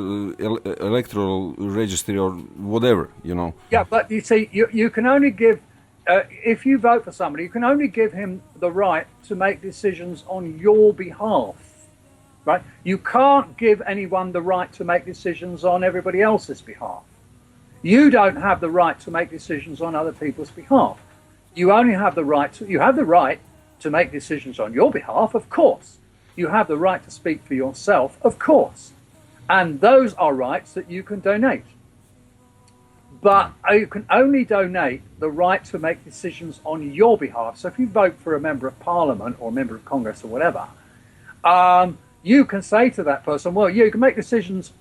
S1: electoral registry or whatever,
S2: Yeah, but you see, you can only give, if you vote for somebody, you can only give him the right to make decisions on your behalf, right? You can't give anyone the right to make decisions on everybody else's behalf. You don't have the right to make decisions on other people's behalf. You only have the right to make decisions on your behalf, of course. You have the right to speak for yourself, of course. And those are rights that you can donate. But you can only donate the right to make decisions on your behalf. So if you vote for a member of parliament or a member of Congress or whatever, you can say to that person, well, you can make decisions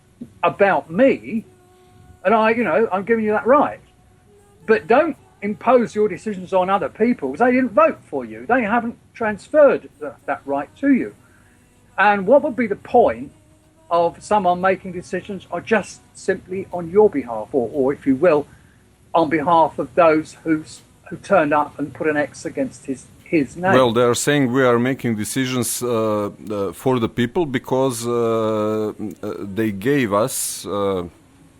S2: about me, and I'm giving you that right. But don't impose your decisions on other people. They didn't vote for you. They haven't transferred that right to you. And what would be the point of someone making decisions or just simply on your behalf, or if you will, on behalf of those who turned up and put an X against his name?
S1: Well, they are saying we are making decisions for the people because they gave us on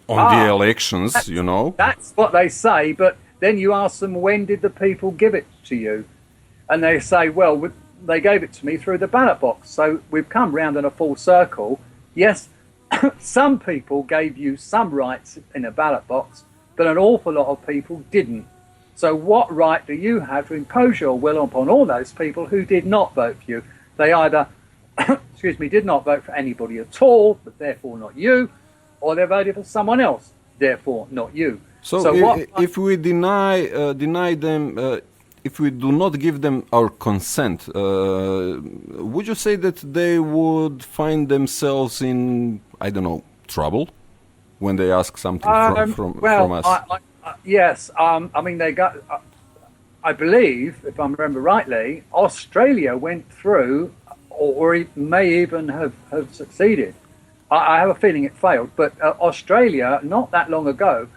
S1: the elections,
S2: That's what they say, but then you ask them, when did the people give it to you? And they say, well, they gave it to me through the ballot box. So we've come round in a full circle. Yes, some people gave you some rights in a ballot box, but an awful lot of people didn't. So what right do you have to impose your will upon all those people who did not vote for you? They either, did not vote for anybody at all, but therefore not you, or they voted for someone else, therefore not you.
S1: So if we deny them, if we do not give them our consent, would you say that they would find themselves in, I don't know, trouble when they ask something from us?
S2: Yes. I mean, they got. I believe, if I remember rightly, Australia went through, or it may even have succeeded. I have a feeling it failed, but Australia, not that long ago,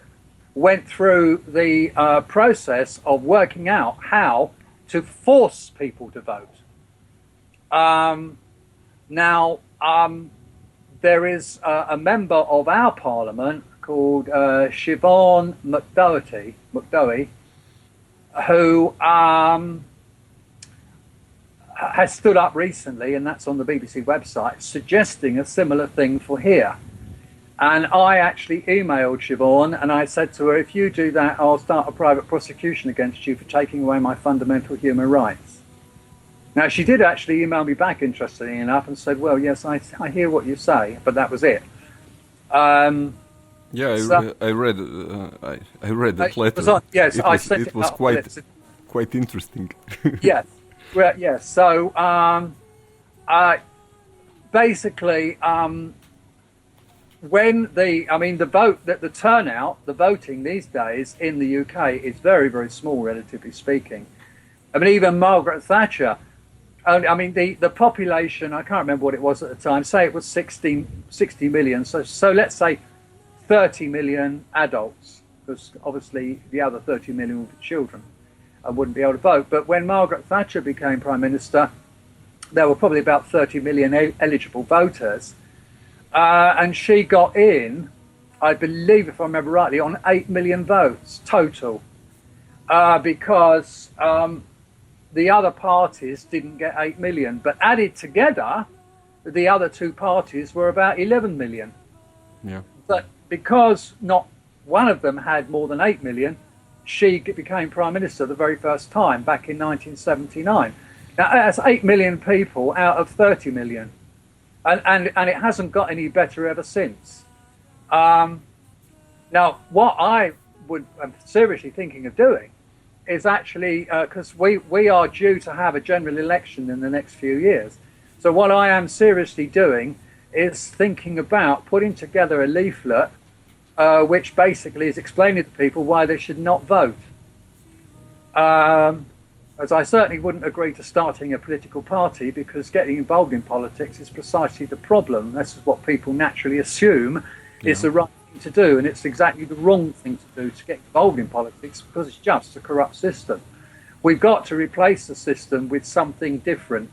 S2: went through the process of working out how to force people to vote. Now, there is a member of our parliament called Siobhan McDowey, who has stood up recently, and that's on the BBC website, suggesting a similar thing for here. And I actually emailed Siobhan and I said to her, if you do that, I'll start a private prosecution against you for taking away my fundamental human rights. Now, she did actually email me back, interestingly enough, and said, well, yes, I hear what you say, but that was it.
S1: I read that letter. It was quite interesting.
S2: Yes. Well, yes. So basically, when the turnout, the voting these days in the UK is very, very small, relatively speaking. I mean, even Margaret Thatcher. The population, I can't remember what it was at the time. Say it was 60 million. So let's say 30 million adults, because obviously the other 30 million would be children and wouldn't be able to vote. But when Margaret Thatcher became Prime Minister, there were probably about 30 million eligible voters. And she got in I believe, if I remember rightly, on 8 million votes total, because the other parties didn't get 8 million, but added together, the other two parties were about 11 million.
S1: Yeah.
S2: But because not one of them had more than 8 million, she became Prime Minister the very first time back in 1979. Now, that's 8 million people out of 30 million. And it hasn't got any better ever since. Now, what I'm seriously thinking of doing is actually, because we are due to have a general election in the next few years. So what I am seriously doing is thinking about putting together a leaflet which basically is explaining to people why they should not vote. As I certainly wouldn't agree to starting a political party, because getting involved in politics is precisely the problem. This is what people naturally assume is the right thing to do, and it's exactly the wrong thing to do, to get involved in politics, because it's just a corrupt system. We've got to replace the system with something different,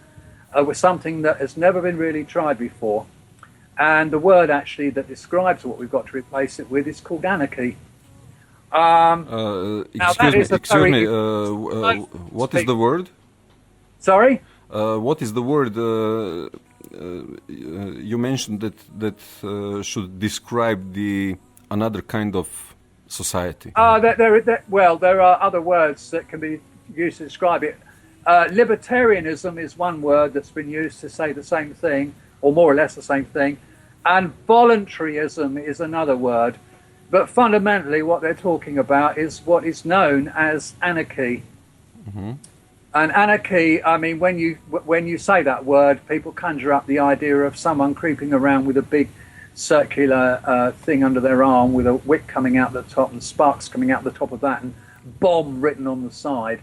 S2: with something that has never been really tried before. And the word actually that describes what we've got to replace it with is called anarchy.
S1: Excuse me. What is the word?
S2: Sorry?
S1: What is the word you mentioned that should describe the another kind of society?
S2: There are other words that can be used to describe it. Libertarianism is one word that's been used to say the same thing, or more or less the same thing, and voluntarism is another word. But fundamentally, what they're talking about is what is known as anarchy. Mm-hmm. And anarchy, I mean, when you say that word, people conjure up the idea of someone creeping around with a big circular thing under their arm, with a wick coming out the top and sparks coming out the top of that, and bomb written on the side.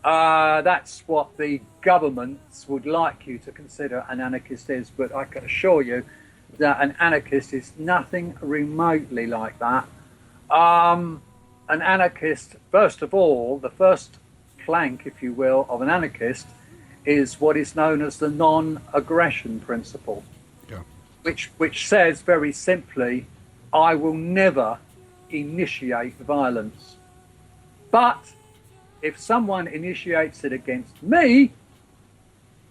S2: That's what the governments would like you to consider an anarchist is, but I can assure you that an anarchist is nothing remotely like that. An anarchist, first of all, the first plank, if you will, of an anarchist is what is known as the non-aggression principle, which says very simply, I will never initiate violence. But if someone initiates it against me,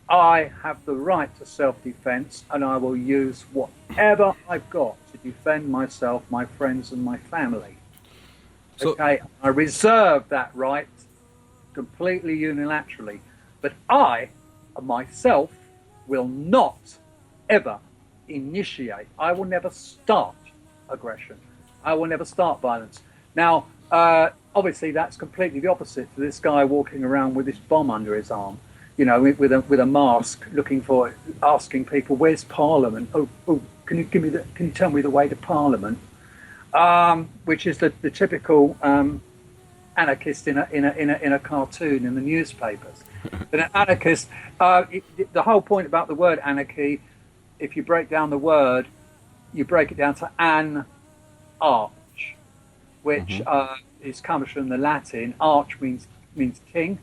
S2: I have the right to self-defense, and I will use whatever I've got to defend myself, my friends, and my family. So, okay, I reserve that right completely unilaterally. But I, myself, will not ever initiate. I will never start aggression. I will never start violence. Now, obviously, that's completely the opposite to this guy walking around with this bomb under his arm. You know, with a mask, asking people, "Where's Parliament? Oh, can you tell me the way to Parliament?" Which is the typical anarchist in a cartoon in the newspapers. But an anarchist, the whole point about the word anarchy, if you break down the word, you break it down to an arch, which comes from the Latin. Arch means king.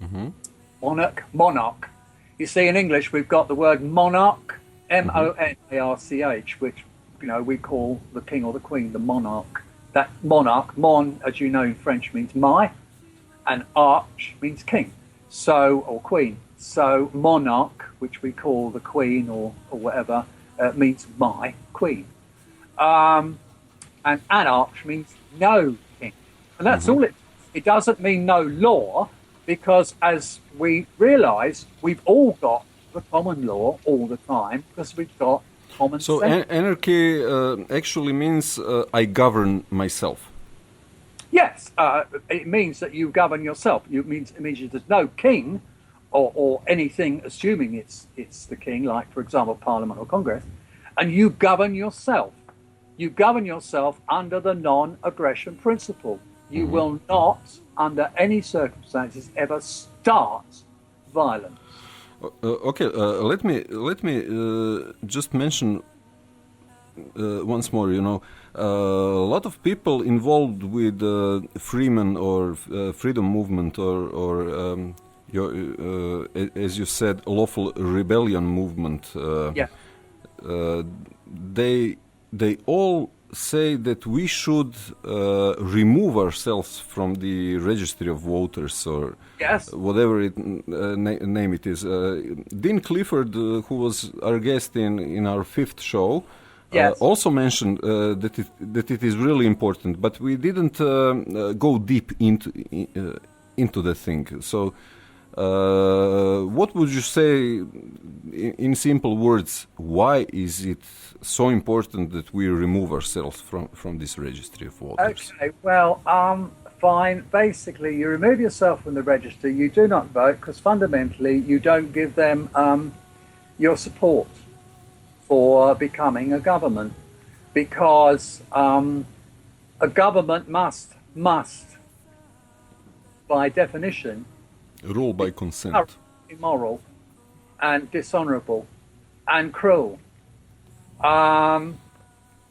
S2: Mm-hmm. Monarch. You see, in English, we've got the word monarch, monarch, which, you know, we call the king or the queen the monarch. That monarch, mon, as you know in French, means my, and arch means king, or queen. So monarch, which we call the queen or whatever, means my queen. And anarch means no king. And that's all it doesn't mean no law, because as we realise, we've all got the common law all the time, because we've got common sense. So
S1: anarchy actually means I govern myself.
S2: Yes, it means that you govern yourself. It means there's no king or anything, assuming it's the king, like, for example, Parliament or Congress, and you govern yourself. You govern yourself under the non-aggression principle. You will not, under any circumstances, ever start violence.
S1: Okay, let me just mention once more. You know, a lot of people involved with Freeman or freedom movement or as you said, lawful rebellion movement.
S2: Yeah.
S1: They all say that we should remove ourselves from the registry of voters, or
S2: Yes.
S1: whatever name it is. Dean Clifford, who was our guest in our 5th show,
S2: Yes.
S1: also mentioned that it is really important, but we didn't go deep into the thing. So, what would you say, in simple words, why is it so important that we remove ourselves from this registry of voters?
S2: Okay, well, fine. Basically, you remove yourself from the register. You do not vote because fundamentally you don't give them your support for becoming a government, because a government must, by definition,
S1: Rule by consent.
S2: immoral and dishonourable and cruel.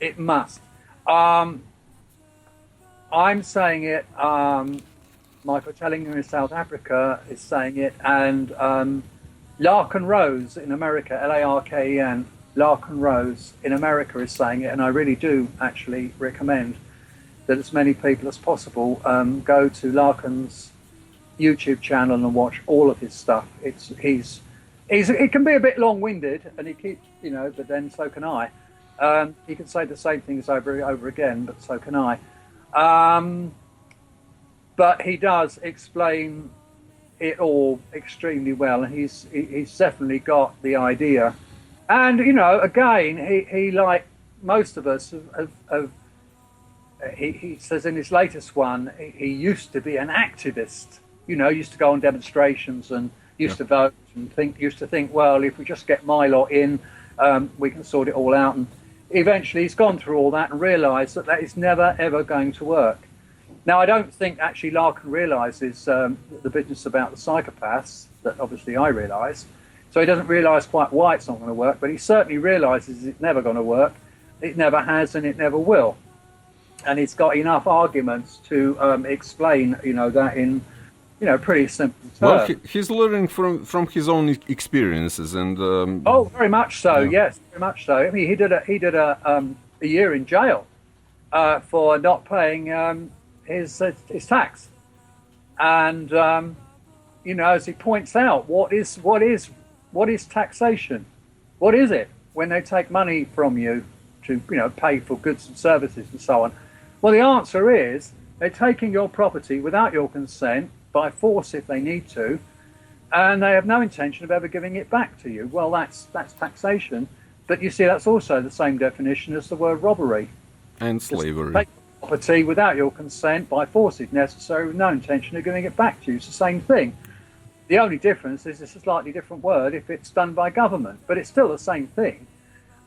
S2: It must. I'm saying it. Michael Tellinger in South Africa is saying it, and Larken Rose in America, Larken, Larken Rose in America is saying it, and I really do actually recommend that as many people as possible go to Larken's YouTube channel and watch all of his stuff. It can be a bit long-winded, and he keeps, but then so can I. He can say the same things over and over again, but so can I. But he does explain it all extremely well, and he's definitely got the idea. And again, he like most of us he says in his latest one, he used to be an activist. Used to go on demonstrations and used to vote and used to think, well, if we just get my lot in, we can sort it all out. And eventually he's gone through all that and realised that is never, ever going to work. Now, I don't think actually Larkin realises the business about the psychopaths, that obviously I realise. So he doesn't realise quite why it's not going to work, but he certainly realises it's never going to work. It never has and it never will. And he's got enough arguments to explain, that in, pretty simple terms.
S1: Well, he's learning from his own experiences, and
S2: oh, very much so. Yeah. Yes, very much so. I mean, he did a year in jail for not paying his tax, and as he points out, what is taxation? What is it when they take money from you to pay for goods and services and so on? Well, the answer is they're taking your property without your consent, by force if they need to, and they have no intention of ever giving it back to you. Well, that's taxation, but you see that's also the same definition as the word robbery.
S1: And slavery.
S2: Take property without your consent, by force if necessary, with no intention of giving it back to you. It's the same thing. The only difference is it's a slightly different word if it's done by government, but it's still the same thing.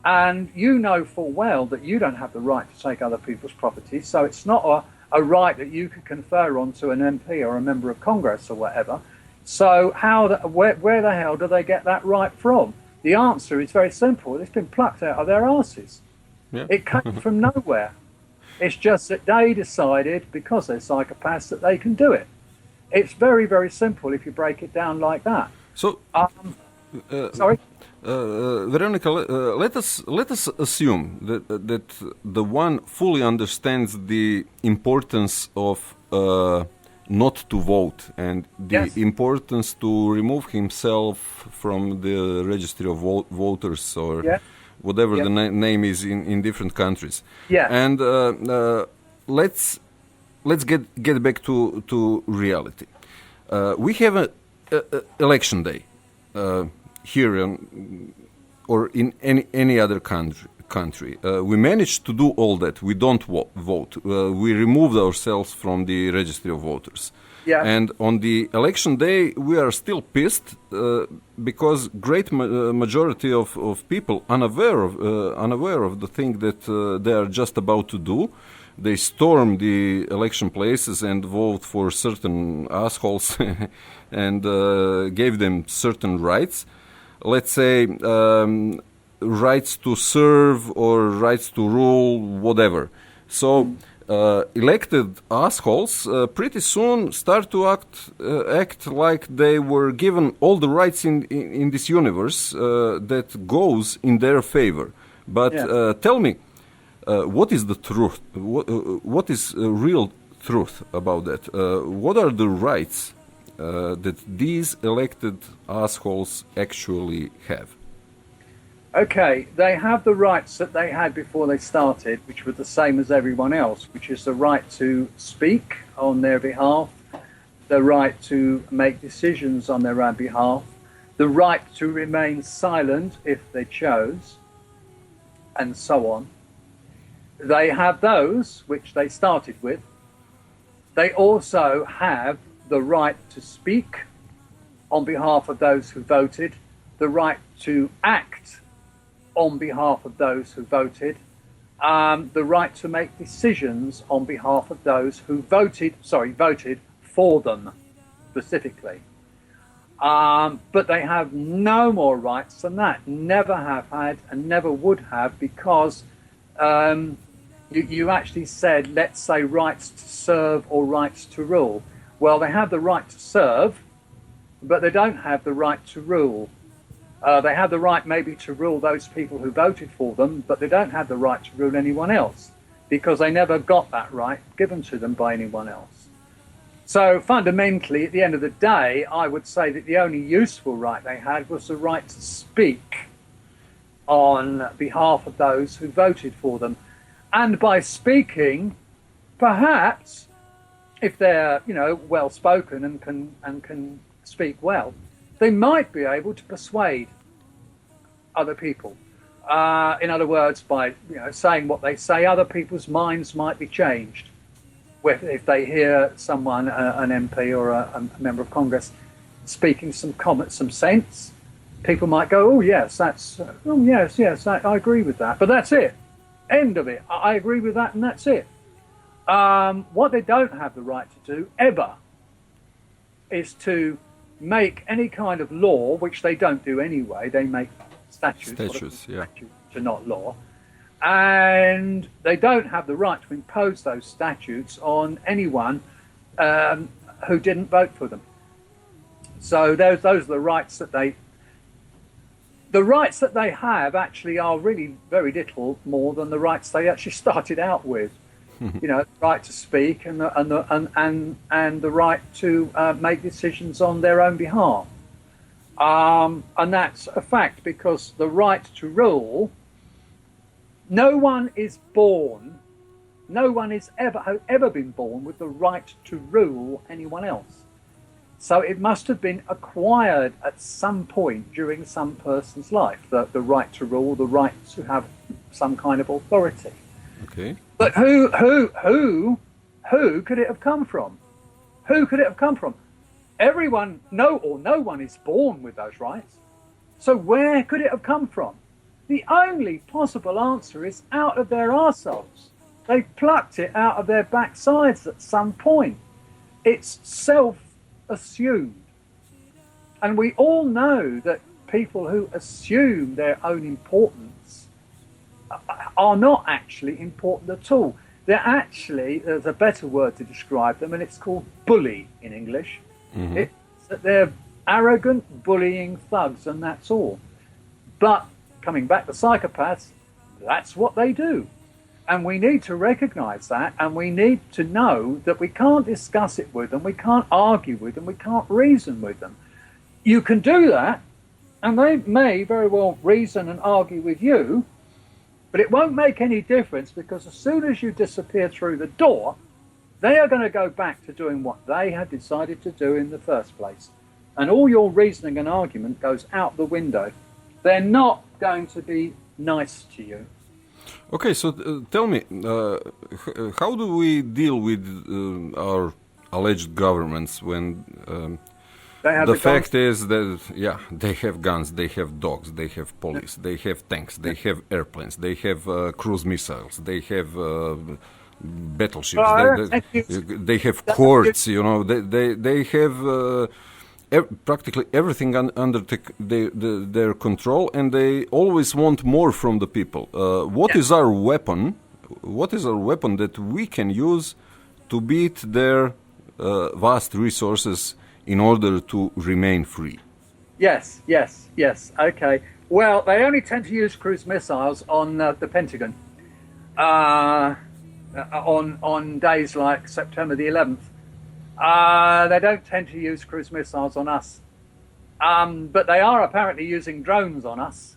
S2: And you know full well that you don't have the right to take other people's property, so it's not a right that you could confer onto an MP or a member of Congress or whatever. So where the hell do they get that right from? The answer is very simple. It's been plucked out of their arses. Yeah. It came from nowhere. It's just that they decided, because they're psychopaths, that they can do it. It's very, very simple if you break it down like that.
S1: So,
S2: sorry?
S1: Veronica, let us assume that the one fully understands the importance of not to vote and the importance to remove himself from the registry of voters, or whatever the name is in different countries. Yeah. And let's get back to reality. We have a election day. Here or in any other country. We managed to do all that. We don't vote. We removed ourselves from the registry of voters. Yeah. And on the election day, we are still pissed because great majority of people unaware of the thing that they are just about to do. They storm the election places and vote for certain assholes and gave them certain rights. Let's say rights to serve or rights to rule, whatever. So elected assholes pretty soon start to act like they were given all the rights in this universe that goes in their favor. But tell me, what is the truth? What is real truth about that? What are the rights that these elected assholes actually have?
S2: Okay, they have the rights that they had before they started, which were the same as everyone else, which is the right to speak on their behalf, the right to make decisions on their own behalf, the right to remain silent if they chose, and so on. They have those, which they started with. They also have the right to speak on behalf of those who voted, the right to act on behalf of those who voted, the right to make decisions on behalf of those who voted for them specifically. But they have no more rights than that, never have had and never would have, because you actually said, let's say, rights to serve or rights to rule. Well, they have the right to serve, but they don't have the right to rule. They have the right maybe to rule those people who voted for them, but they don't have the right to rule anyone else, because they never got that right given to them by anyone else. So fundamentally, at the end of the day, I would say that the only useful right they had was the right to speak on behalf of those who voted for them. And by speaking, perhaps, if they're, well spoken and can speak well, they might be able to persuade other people. In other words, by saying what they say, other people's minds might be changed. If they hear someone, an MP or a member of Congress, speaking some sense, people might go, "Oh yes, I agree with that." But that's it. End of it. I agree with that, and that's it. What they don't have the right to do ever is to make any kind of law, which they don't do anyway. They make statutes,
S1: yeah.
S2: Statutes are not law. And they don't have the right to impose those statutes on anyone who didn't vote for them. So those are the rights that they have actually are really very little more than the rights they actually started out with. The right to speak and the right to make decisions on their own behalf. And that's a fact, because the right to rule, no one has ever been born with the right to rule anyone else. So it must have been acquired at some point during some person's life, the right to rule, the right to have some kind of authority.
S1: Okay.
S2: But who could it have come from? Who could it have come from? Everyone, no one is born with those rights. So where could it have come from? The only possible answer is out of their arseholes. They plucked it out of their backsides at some point. It's self-assumed. And we all know that people who assume their own importance are not actually important at all. They're actually, there's a better word to describe them, and it's called bully in English. Mm-hmm. They're arrogant, bullying thugs, and that's all. But coming back to psychopaths, that's what they do. And we need to recognize that, and we need to know that we can't discuss it with them, we can't argue with them, we can't reason with them. You can do that, and they may very well reason and argue with you, but it won't make any difference, because as soon as you disappear through the door, they are going to go back to doing what they had decided to do in the first place. And all your reasoning and argument goes out the window. They're not going to be nice to you.
S1: Okay, so tell me, how do we deal with our alleged governments when the fact is that, they have guns, they have dogs, they have police, they have tanks, they have airplanes, they have cruise missiles, they have battleships, they have courts, they have practically everything under their control, and they always want more from the people. What is our weapon? What is our weapon that we can use to beat their vast resources in order to remain free?
S2: Yes. Okay. Well, they only tend to use cruise missiles on the Pentagon. on days like September the 11th. They don't tend to use cruise missiles on us, but they are apparently using drones on us.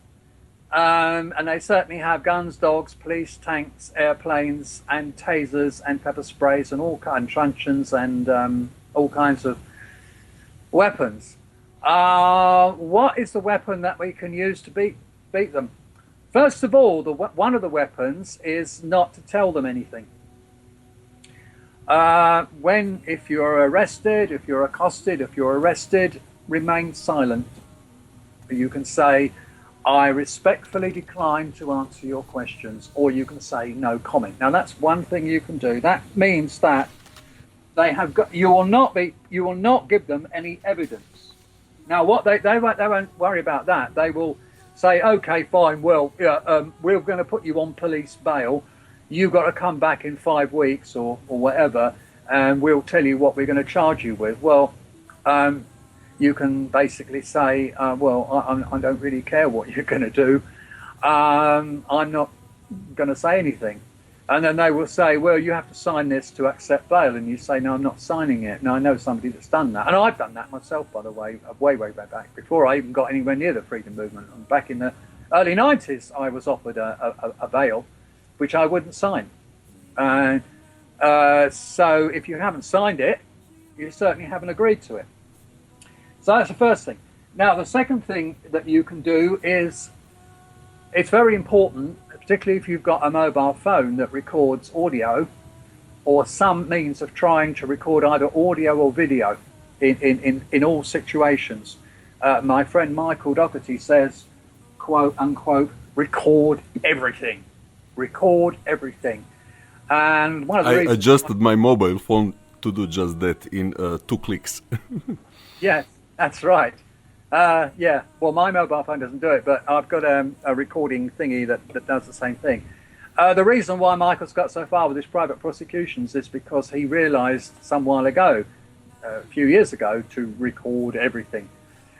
S2: And they certainly have guns, dogs, police, tanks, airplanes, and tasers, and pepper sprays, and all kinds of truncheons, and all kinds of weapons. What is the weapon that we can use to beat them? First of all, one of the weapons is not to tell them anything. If you're arrested, if you're accosted, if you're arrested, remain silent. You can say, I respectfully decline to answer your questions, or you can say no comment. Now that's one thing you can do. That means that you will not give them any evidence. Now what they won't worry about that. They will say, okay, fine, well, we're going to put you on police bail. You've got to come back in 5 weeks or whatever, and we'll tell you what we're going to charge you with. Well, you can basically say, well, I don't really care what you're going to do. I'm not going to say anything. And then they will say, well, you have to sign this to accept bail. And you say, no, I'm not signing it. Now, I know somebody that's done that. And I've done that myself, by the way, way back, before I even got anywhere near the freedom movement. And back in the early 90s, I was offered a bail, which I wouldn't sign. So if you haven't signed it, you certainly haven't agreed to it. So that's the first thing. Now, the second thing that you can do is, it's very important, particularly if you've got a mobile phone that records audio, or some means of trying to record either audio or video in all situations. My friend Michael Doherty says, quote unquote, record everything. Record everything. And one of the reasons...
S1: I adjusted my mobile phone to do just that in 2 clicks.
S2: Yes, that's right. Yeah, well, my mobile phone doesn't do it, but I've got a recording thingy that does the same thing. The reason why Michael's got so far with his private prosecutions is because he realised some while ago, a few years ago, to record everything.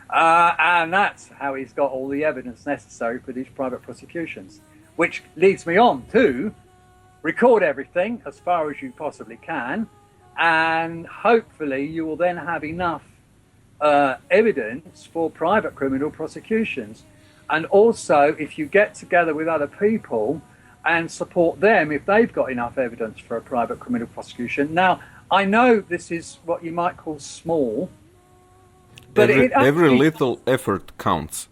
S2: And that's how he's got all the evidence necessary for these private prosecutions. Which leads me on to record everything as far as you possibly can, and hopefully you will then have enough evidence for private criminal prosecutions. And also, if you get together with other people and support them if they've got enough evidence for a private criminal prosecution. Now, I know this is what you might call small, but
S1: every little effort counts.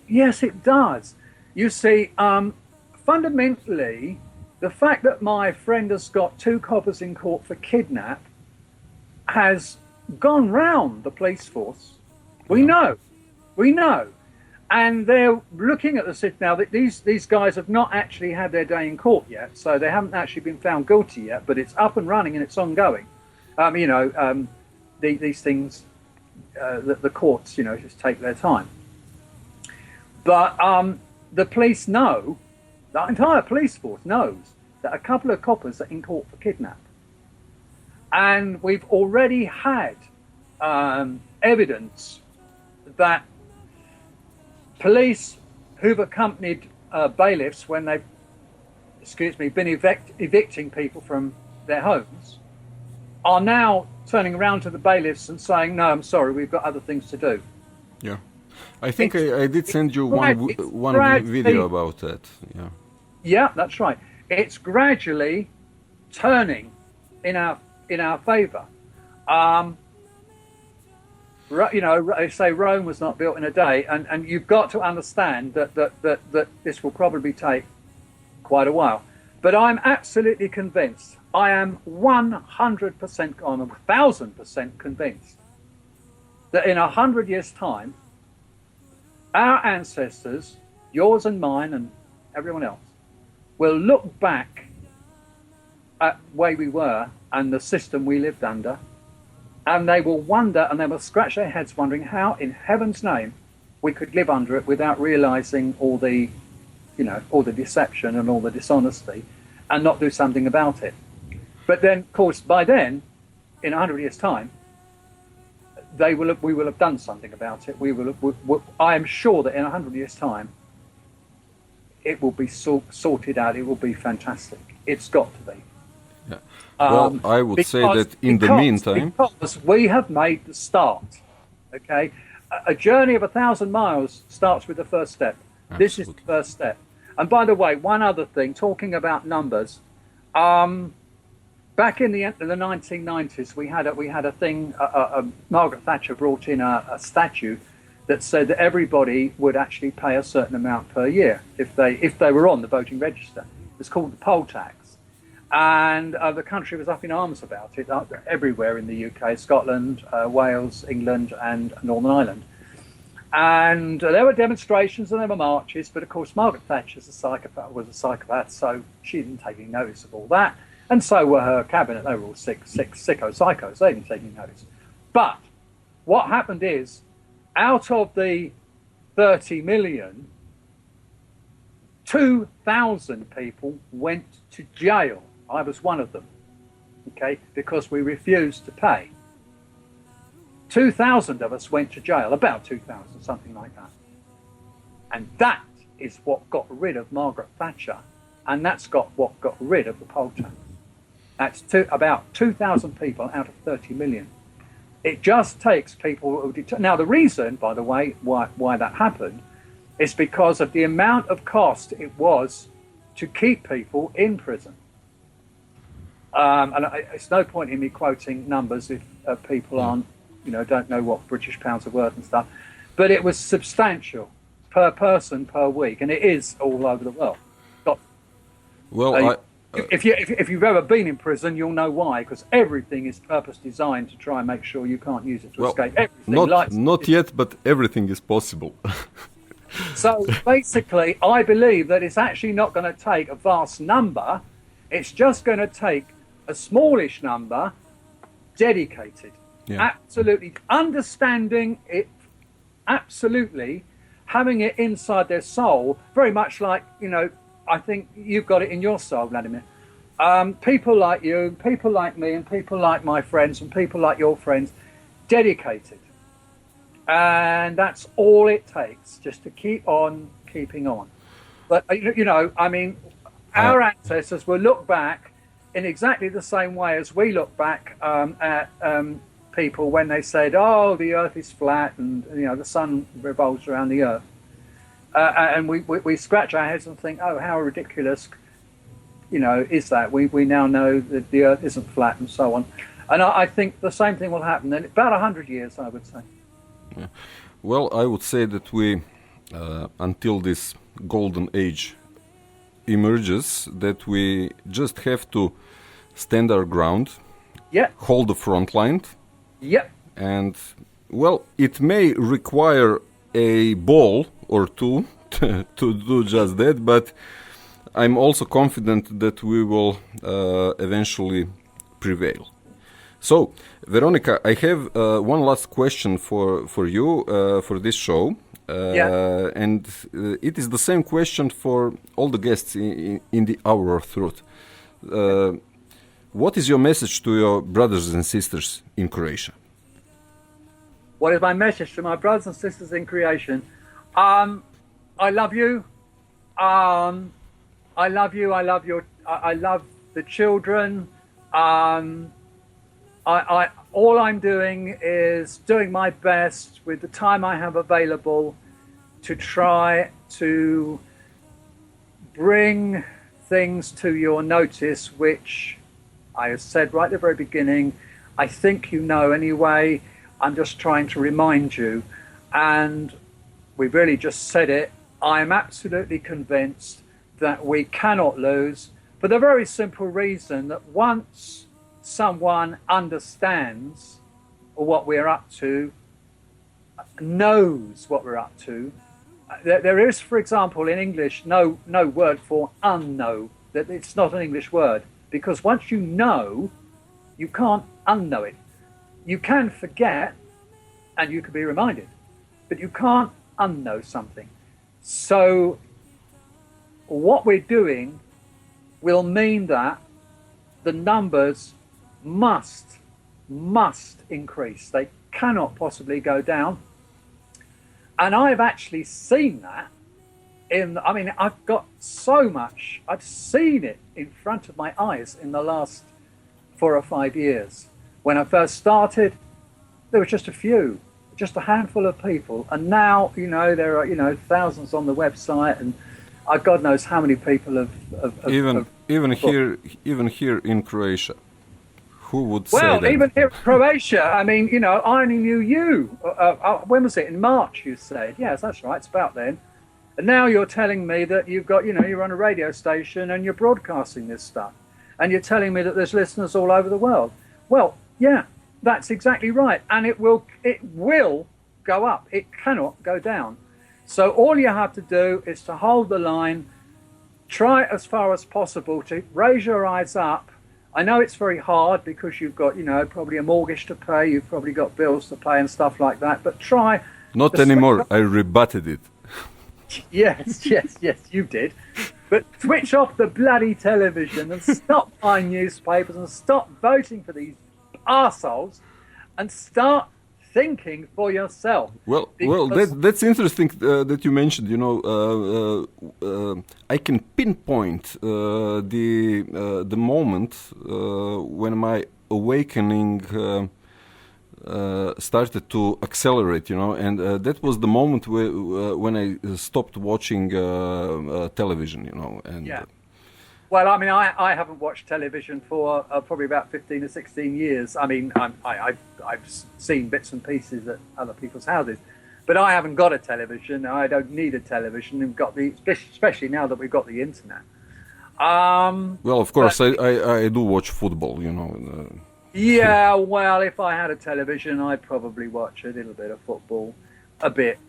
S2: Yes, it does. You see, fundamentally, the fact that my friend has got 2 coppers in court for kidnap has gone round the police force. We know. And they're looking at the situation now that these guys have not actually had their day in court yet, so they haven't actually been found guilty yet, but it's up and running and it's ongoing. These things, the courts, just take their time. But the police know, the entire police force knows that a couple of coppers are in court for kidnap. And we've already had evidence that police who've accompanied bailiffs when they've, been evicting people from their homes are now turning around to the bailiffs and saying, no, I'm sorry, we've got other things to do.
S1: Yeah. I think I did send you one video about that. Yeah. Yeah,
S2: that's right. It's gradually turning in our favour. They say Rome was not built in a day, and you've got to understand that this will probably take quite a while. But I'm absolutely convinced. I am 100%, I'm 1,000% convinced that in 100 years' time, our ancestors, yours and mine and everyone else, will look back at the way we were and the system we lived under, and they will wonder and they will scratch their heads wondering how in heaven's name we could live under it without realising all the deception and all the dishonesty and not do something about it. But then, of course, by then, in 100 years' time, we will have done something about it. I am sure that in 100 years' time, it will be sorted out. It will be fantastic. It's got to be.
S1: Yeah. Well, I would say that in the meantime,
S2: because we have made the start. Okay, a journey of 1,000 miles starts with the first step.
S1: Absolutely.
S2: This is the first step. And by the way, one other thing, talking about numbers, back in the 1990s, we had a thing. Margaret Thatcher brought in a statute that said that everybody would actually pay a certain amount per year if they were on the voting register. It's called the poll tax. And the country was up in arms about it everywhere in the UK, Scotland, Wales, England, and Northern Ireland. And there were demonstrations and there were marches, but of course Margaret Thatcher was a psychopath, so she didn't take any notice of all that. And so were her cabinet. They were all psychos. They didn't take any notice. But what happened is, out of the 30 million, 2,000 people went to jail. I was one of them, okay, because we refused to pay. 2,000 of us went to jail, about 2,000, something like that. And that is what got rid of Margaret Thatcher, and that's what got rid of the poll tax. That's about 2,000 people out of 30 million. It just takes people who now the reason, by the way, why that happened is because of the amount of cost it was to keep people in prison. And it's no point in me quoting numbers if people aren't, don't know what British pounds are worth and stuff. But it was substantial per person per week, and it is all over the world.
S1: Well,
S2: if you've ever been in prison, you'll know why, because everything is purpose designed to try and make sure you can't use it to escape. Everything.
S1: Not yet, but everything is possible.
S2: So basically, I believe that it's actually not going to take a vast number. It's just going to take a smallish number dedicated. Yeah. Absolutely understanding it, absolutely having it inside their soul, very much like, I think you've got it in your soul, Vladimir. People like you, people like me, and people like my friends, and people like your friends, dedicated. And that's all it takes, just to keep on keeping on. But, our ancestors will look back in exactly the same way as we look back at people when they said, oh, the earth is flat and, the sun revolves around the earth. And we scratch our heads and think, oh, how ridiculous, is that? We now know that the earth isn't flat and so on. And I think the same thing will happen in about 100 years, I would say.
S1: Yeah. Well, I would say that we, until this golden age emerges, that we just have to stand our ground, hold the front line, and, well, it may require a ball or two to do just that, but I'm also confident that we will eventually prevail. So, Veronica, I have one last question for you for this show. And it is the same question for all the guests in the Hour of Truth. What is your message to your brothers and sisters in Croatia?
S2: What is my message to my brothers and sisters in Croatia? I love you. I love you. I love the children. All I'm doing is doing my best with the time I have available to try to bring things to your notice, which I have said right at the very beginning, I think you know anyway. I'm just trying to remind you. And we really just said it. I'm absolutely convinced that we cannot lose for the very simple reason that once someone understands what we're up to, knows what we're up to, there is, for example, in English, no word for unknow. That it's not an English word, because once you know, you can't unknow it. You can forget, and you can be reminded, but you can't unknow something. So what we're doing will mean that the numbers must increase. They cannot possibly go down. And I've actually seen that I mean, I've got so much. I've seen it in front of my eyes in the last 4 or 5 years. When I first started, there were just a few, just a handful of people, and now there are thousands on the website, and God knows how many people have
S1: even here in Croatia. Who would say
S2: well,
S1: that?
S2: even here in Croatia, I mean, I only knew you. When was it? In March, you said. Yes, that's right. It's about then. And now you're telling me that you've got, you're on a radio station and you're broadcasting this stuff. And you're telling me that there's listeners all over the world. Well, yeah, that's exactly right. And it will go up. It cannot go down. So all you have to do is to hold the line, try as far as possible to raise your eyes up. I know it's very hard because you've got, probably a mortgage to pay, you've probably got bills to pay and stuff like that, but try.
S1: Not anymore. I rebutted it.
S2: Yes, you did. But switch off the bloody television and stop buying newspapers and stop voting for these arseholes and start thinking for yourself.
S1: Well, that's interesting that you mentioned. I can pinpoint the moment when my awakening started to accelerate. And that was the moment when I stopped watching television. And
S2: yeah. Well, I mean, I haven't watched television for probably about 15 or 16 years. I mean, I've seen bits and pieces at other people's houses, but I haven't got a television. I don't need a television. We've got especially now that we've got the internet.
S1: Well, of course, I do watch football.
S2: Yeah, well, if I had a television, I'd probably watch a little bit of football, a bit.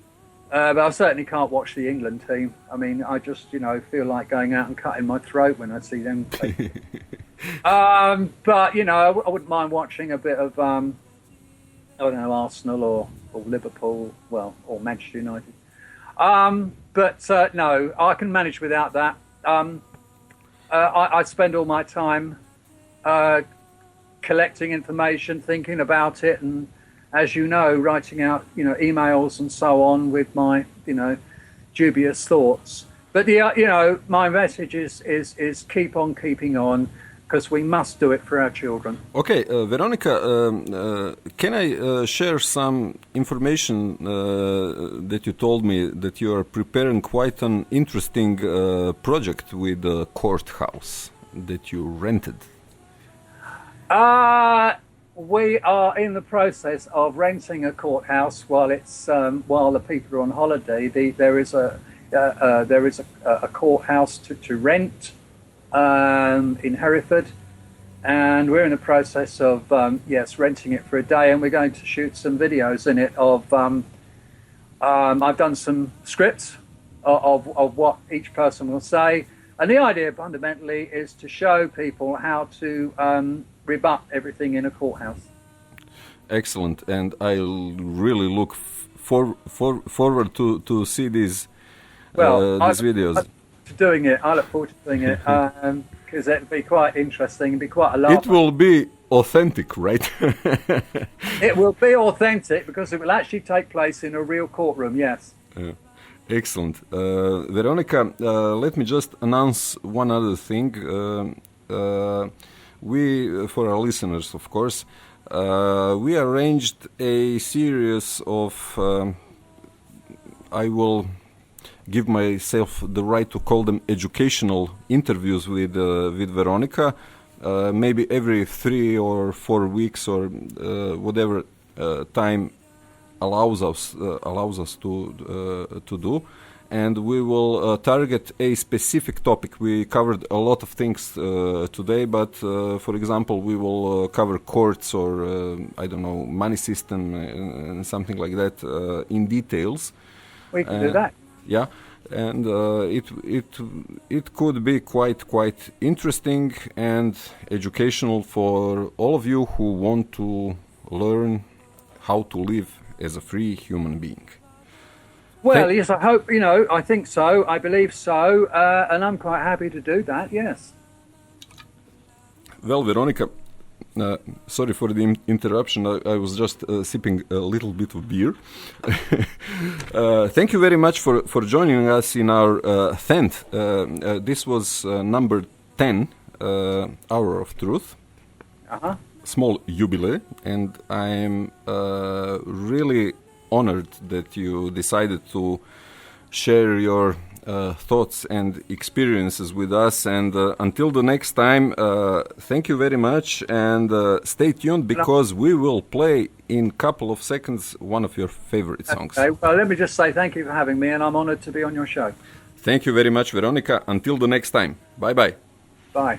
S2: But I certainly can't watch the England team. I mean, I just, feel like going out and cutting my throat when I see them play. But, I wouldn't mind watching a bit of, Arsenal or Liverpool, or Manchester United. But no, I can manage without that. I spend all my time collecting information, thinking about it, and as you know, writing out, emails and so on with my, dubious thoughts. But my message is keep on keeping on, because we must do it for our children.
S1: Okay, Veronica, can I share some information that you told me that you are preparing quite an interesting project with the courthouse that you rented?
S2: We are in the process of renting a courthouse while the people are on holiday. There is a courthouse to rent in Hereford, and we're in the process of renting it for a day, and we're going to shoot some videos in it of. I've done some scripts of what each person will say, and the idea fundamentally is to show people how to rebut everything in a courthouse.
S1: Excellent, and I really look forward to see these videos.
S2: Doing it, I look forward to doing it because it'll be quite interesting and be quite a lot.
S1: It will be authentic, right?
S2: It will be authentic because it will actually take place in a real courtroom. Yes.
S1: Excellent, Veronica. Let me just announce one other thing. We, for our listeners, of course, we arranged a series of, I will give myself the right to call them educational interviews with Veronica, maybe every 3 or 4 weeks or whatever time allows us to do. And we will target a specific topic. We covered a lot of things today, but for example, we will cover courts or money system and something like that in details.
S2: We can do that.
S1: Yeah, and it could be quite interesting and educational for all of you who want to learn how to live as a free human being.
S2: Well, yes, I hope, I think so, I believe so, and I'm quite happy to do that, yes.
S1: Well, Veronica, sorry for the interruption, I was just sipping a little bit of beer. Thank you very much for joining us in our 10th. This was number 10, Hour of Truth.
S2: Uh-huh.
S1: Small jubilee, and I'm really honored that you decided to share your thoughts and experiences with us. And until the next time, thank you very much, and stay tuned because we will play in a couple of seconds one of your favorite songs.
S2: Okay, well, let me just say thank you for having me, and I'm honored to be on your show.
S1: Thank you very much, Veronica. Until the next time. Bye-bye.
S2: Bye.